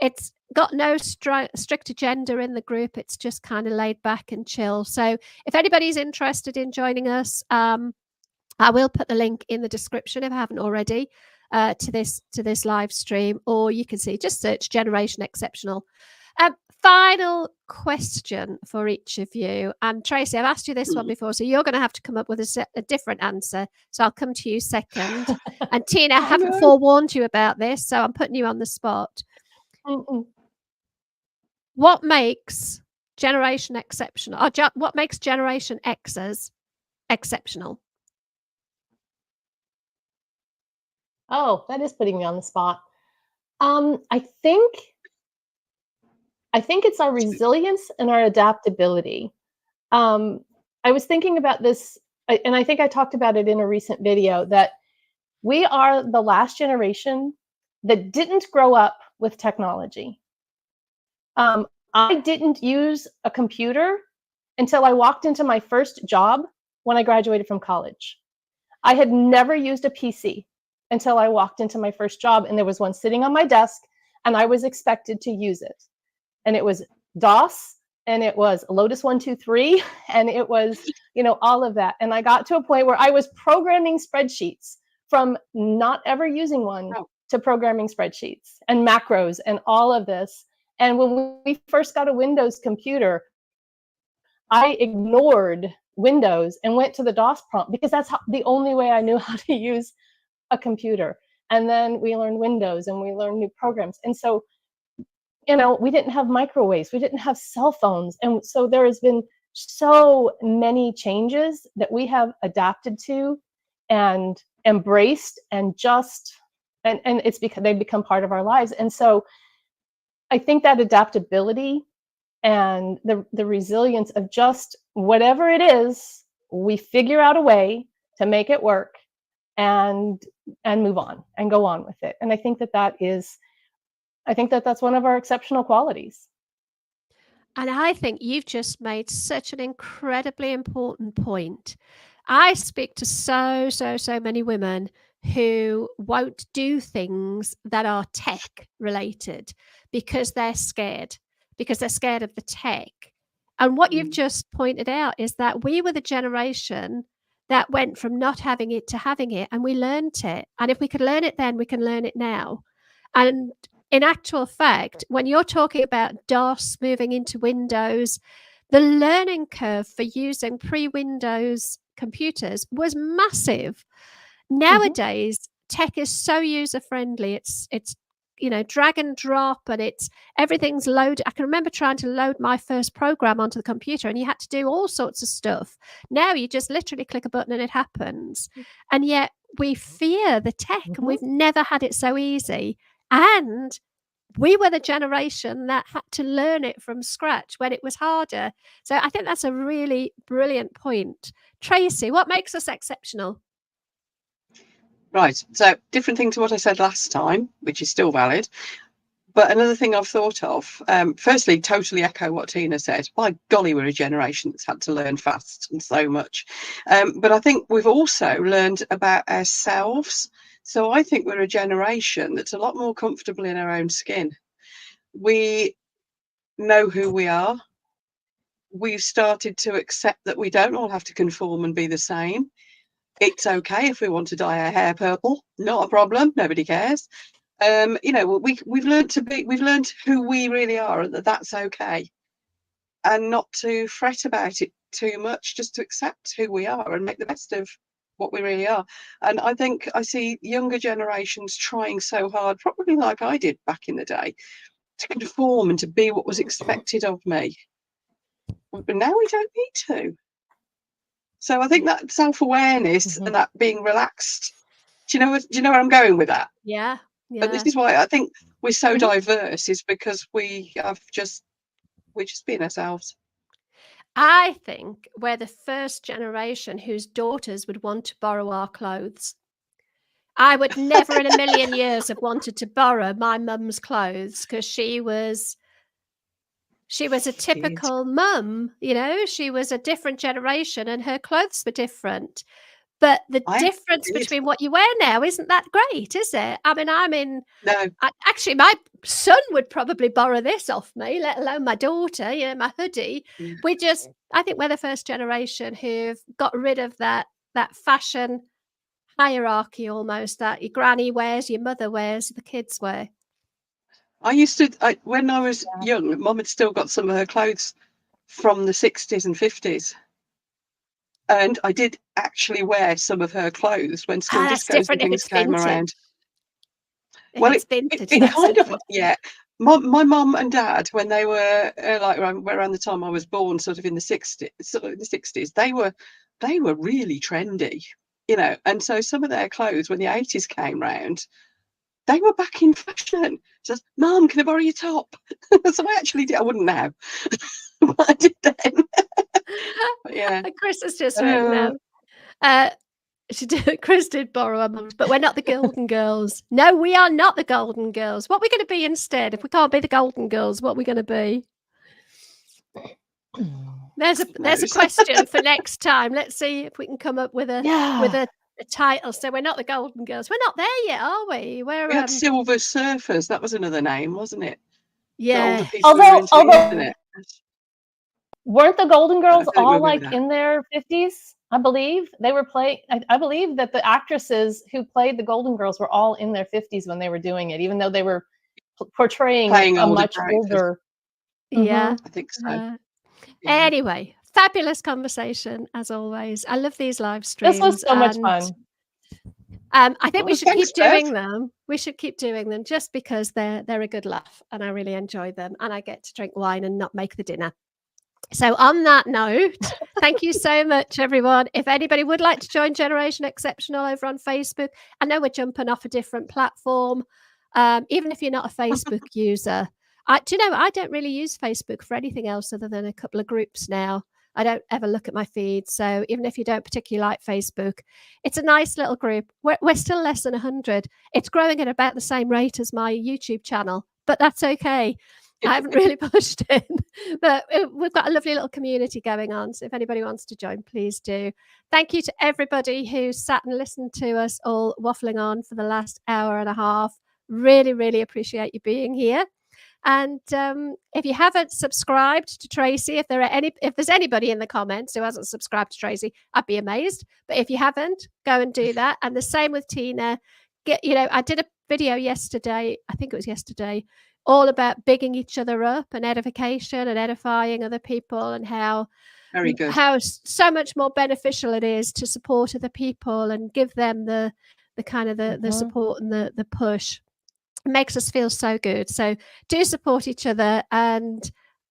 it's got no strict agenda in the group. It's just kind of laid back and chill. So if anybody's interested in joining us, I will put the link in the description if I haven't already to this live stream, or you can just search Generation Exceptional. Final question for each of you. And Tracy, I've asked you this one before, so you're going to have to come up with a different answer. So I'll come to you second. And Tina, I haven't forewarned you about this, so I'm putting you on the spot. What makes Generation Exceptional, or what makes Generation X's exceptional? Oh, that is putting me on the spot. I think it's our resilience and our adaptability. I was thinking about this, and I think I talked about it in a recent video, that we are the last generation that didn't grow up with technology. I didn't use a computer until I walked into my first job when I graduated from college. I had never used a PC until I walked into my first job, and there was one sitting on my desk, and I was expected to use it. And it was DOS, and it was Lotus 1-2-3, and it was, all of that. And I got to a point where I was programming spreadsheets from not ever using one to programming spreadsheets and macros and all of this. And when we first got a Windows computer, I ignored Windows and went to the DOS prompt because that's the only way I knew how to use a computer. And then we learned Windows and we learned new programs. And so, we didn't have microwaves, we didn't have cell phones. And so there has been so many changes that we have adapted to and embraced, and it's because they've become part of our lives. And so I think that adaptability and the resilience of just whatever it is, we figure out a way to make it work and move on and go on with it. And I think that's one of our exceptional qualities. And I think you've just made such an incredibly important point. I speak to so many women who won't do things that are tech related because they're scared of the tech. And what you've just pointed out is that we were the generation that went from not having it to having it, and we learned it. And if we could learn it then, we can learn it now. And in actual fact, when you're talking about DOS moving into Windows, the learning curve for using pre-Windows computers was massive. Nowadays, tech is so user-friendly. It's drag and drop, and everything's loaded. I can remember trying to load my first program onto the computer, and you had to do all sorts of stuff. Now you just literally click a button and it happens. And yet we fear the tech, and we've never had it so easy. And we were the generation that had to learn it from scratch when it was harder. So I think that's a really brilliant point. Tracy, what makes us exceptional? Right. So different thing to what I said last time, which is still valid. But another thing I've thought of, firstly, totally echo what Tina said. By golly, we're a generation that's had to learn fast and so much. But I think we've also learned about ourselves. So I think we're a generation that's a lot more comfortable in our own skin. We know who we are. We've started to accept that we don't all have to conform and be the same. It's okay if we want to dye our hair purple, not a problem. Nobody cares. We've learned who we really are, and that's okay, and not to fret about it too much, just to accept who we are and make the best of what we really are. And I think I see younger generations trying so hard, probably like I did back in the day, to conform and to be what was expected of me. But now we don't need to. So I think that self-awareness and that being relaxed. Do you know where I'm going with that? Yeah. But this is why I think we're so diverse, is because we're just being ourselves. I think we're the first generation whose daughters would want to borrow our clothes. I would never in a million years have wanted to borrow my mum's clothes, because she was a typical mum, she was a different generation and her clothes were different. But the difference between what you wear now isn't that great, is it? I mean, no. Actually, my son would probably borrow this off me, let alone my daughter, my hoodie. Yeah. I think we're the first generation who've got rid of that fashion hierarchy almost, that your granny wears, your mother wears, the kids wear. When I was young, Mum had still got some of her clothes from the 60s and 50s. And I did actually wear some of her clothes when school discos and things came around. Well, it's vintage. It kind of, yeah. My mum and dad, when they were around the time I was born, sort of in the 60s, they were really trendy, And so some of their clothes, when the 80s came round, they were back in fashion. Says, "Mum, can I borrow your top?" So I actually did. I wouldn't now, but I did then. But yeah. Chris has just written now. Chris did borrow our mums, but we're not the Golden Girls. No, we are not the Golden Girls. What are we going to be instead? If we can't be the Golden Girls, what are we going to be? There's a question for next time. Let's see if we can come up with a title. So we're not the Golden Girls. We're not there yet, are we? We had Silver Surfers. That was another name, wasn't it? Yeah. Although weren't the Golden Girls all like in their 50s? I believe they were playing. I believe that the actresses who played the Golden Girls were all in their 50s when they were doing it, even though they were portraying a much older. Yeah, I think so. Yeah. Anyway, fabulous conversation as always. I love these live streams. This was so much fun. I think we should keep doing them. We should keep doing them just because they're a good laugh, and I really enjoy them, and I get to drink wine and not make the dinner. So on that note, thank you so much, everyone. If anybody would like to join Generation Exceptional over on Facebook, I know we're jumping off a different platform. Even if you're not a Facebook user, I don't really use Facebook for anything else other than a couple of groups now. I don't ever look at my feed. So even if you don't particularly like Facebook, it's a nice little group. We're still less than 100. It's growing at about the same rate as my YouTube channel, but that's okay. I haven't really pushed in, but we've got a lovely little community going on. So if anybody wants to join, please do. Thank you to everybody who sat and listened to us all waffling on for the last hour and a half. Really, really appreciate you being here. And if you haven't subscribed to Tracy, if there's anybody in the comments who hasn't subscribed to Tracy, I'd be amazed. But if you haven't, go and do that. And the same with Tina. I did a video yesterday, I think it was yesterday, all about bigging each other up and edification and edifying other people, and how so much more beneficial it is to support other people and give them the kind of the support and the push. It makes us feel so good. So do support each other, and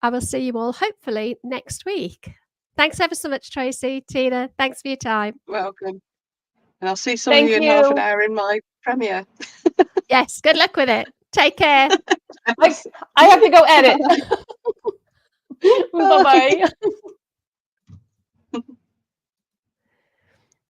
I will see you all hopefully next week. Thanks ever so much, Tracy. Tina, thanks for your time. Welcome. And I'll see some of you in half an hour in my premiere. Yes, good luck with it. Take care. I have to go edit. Bye-bye.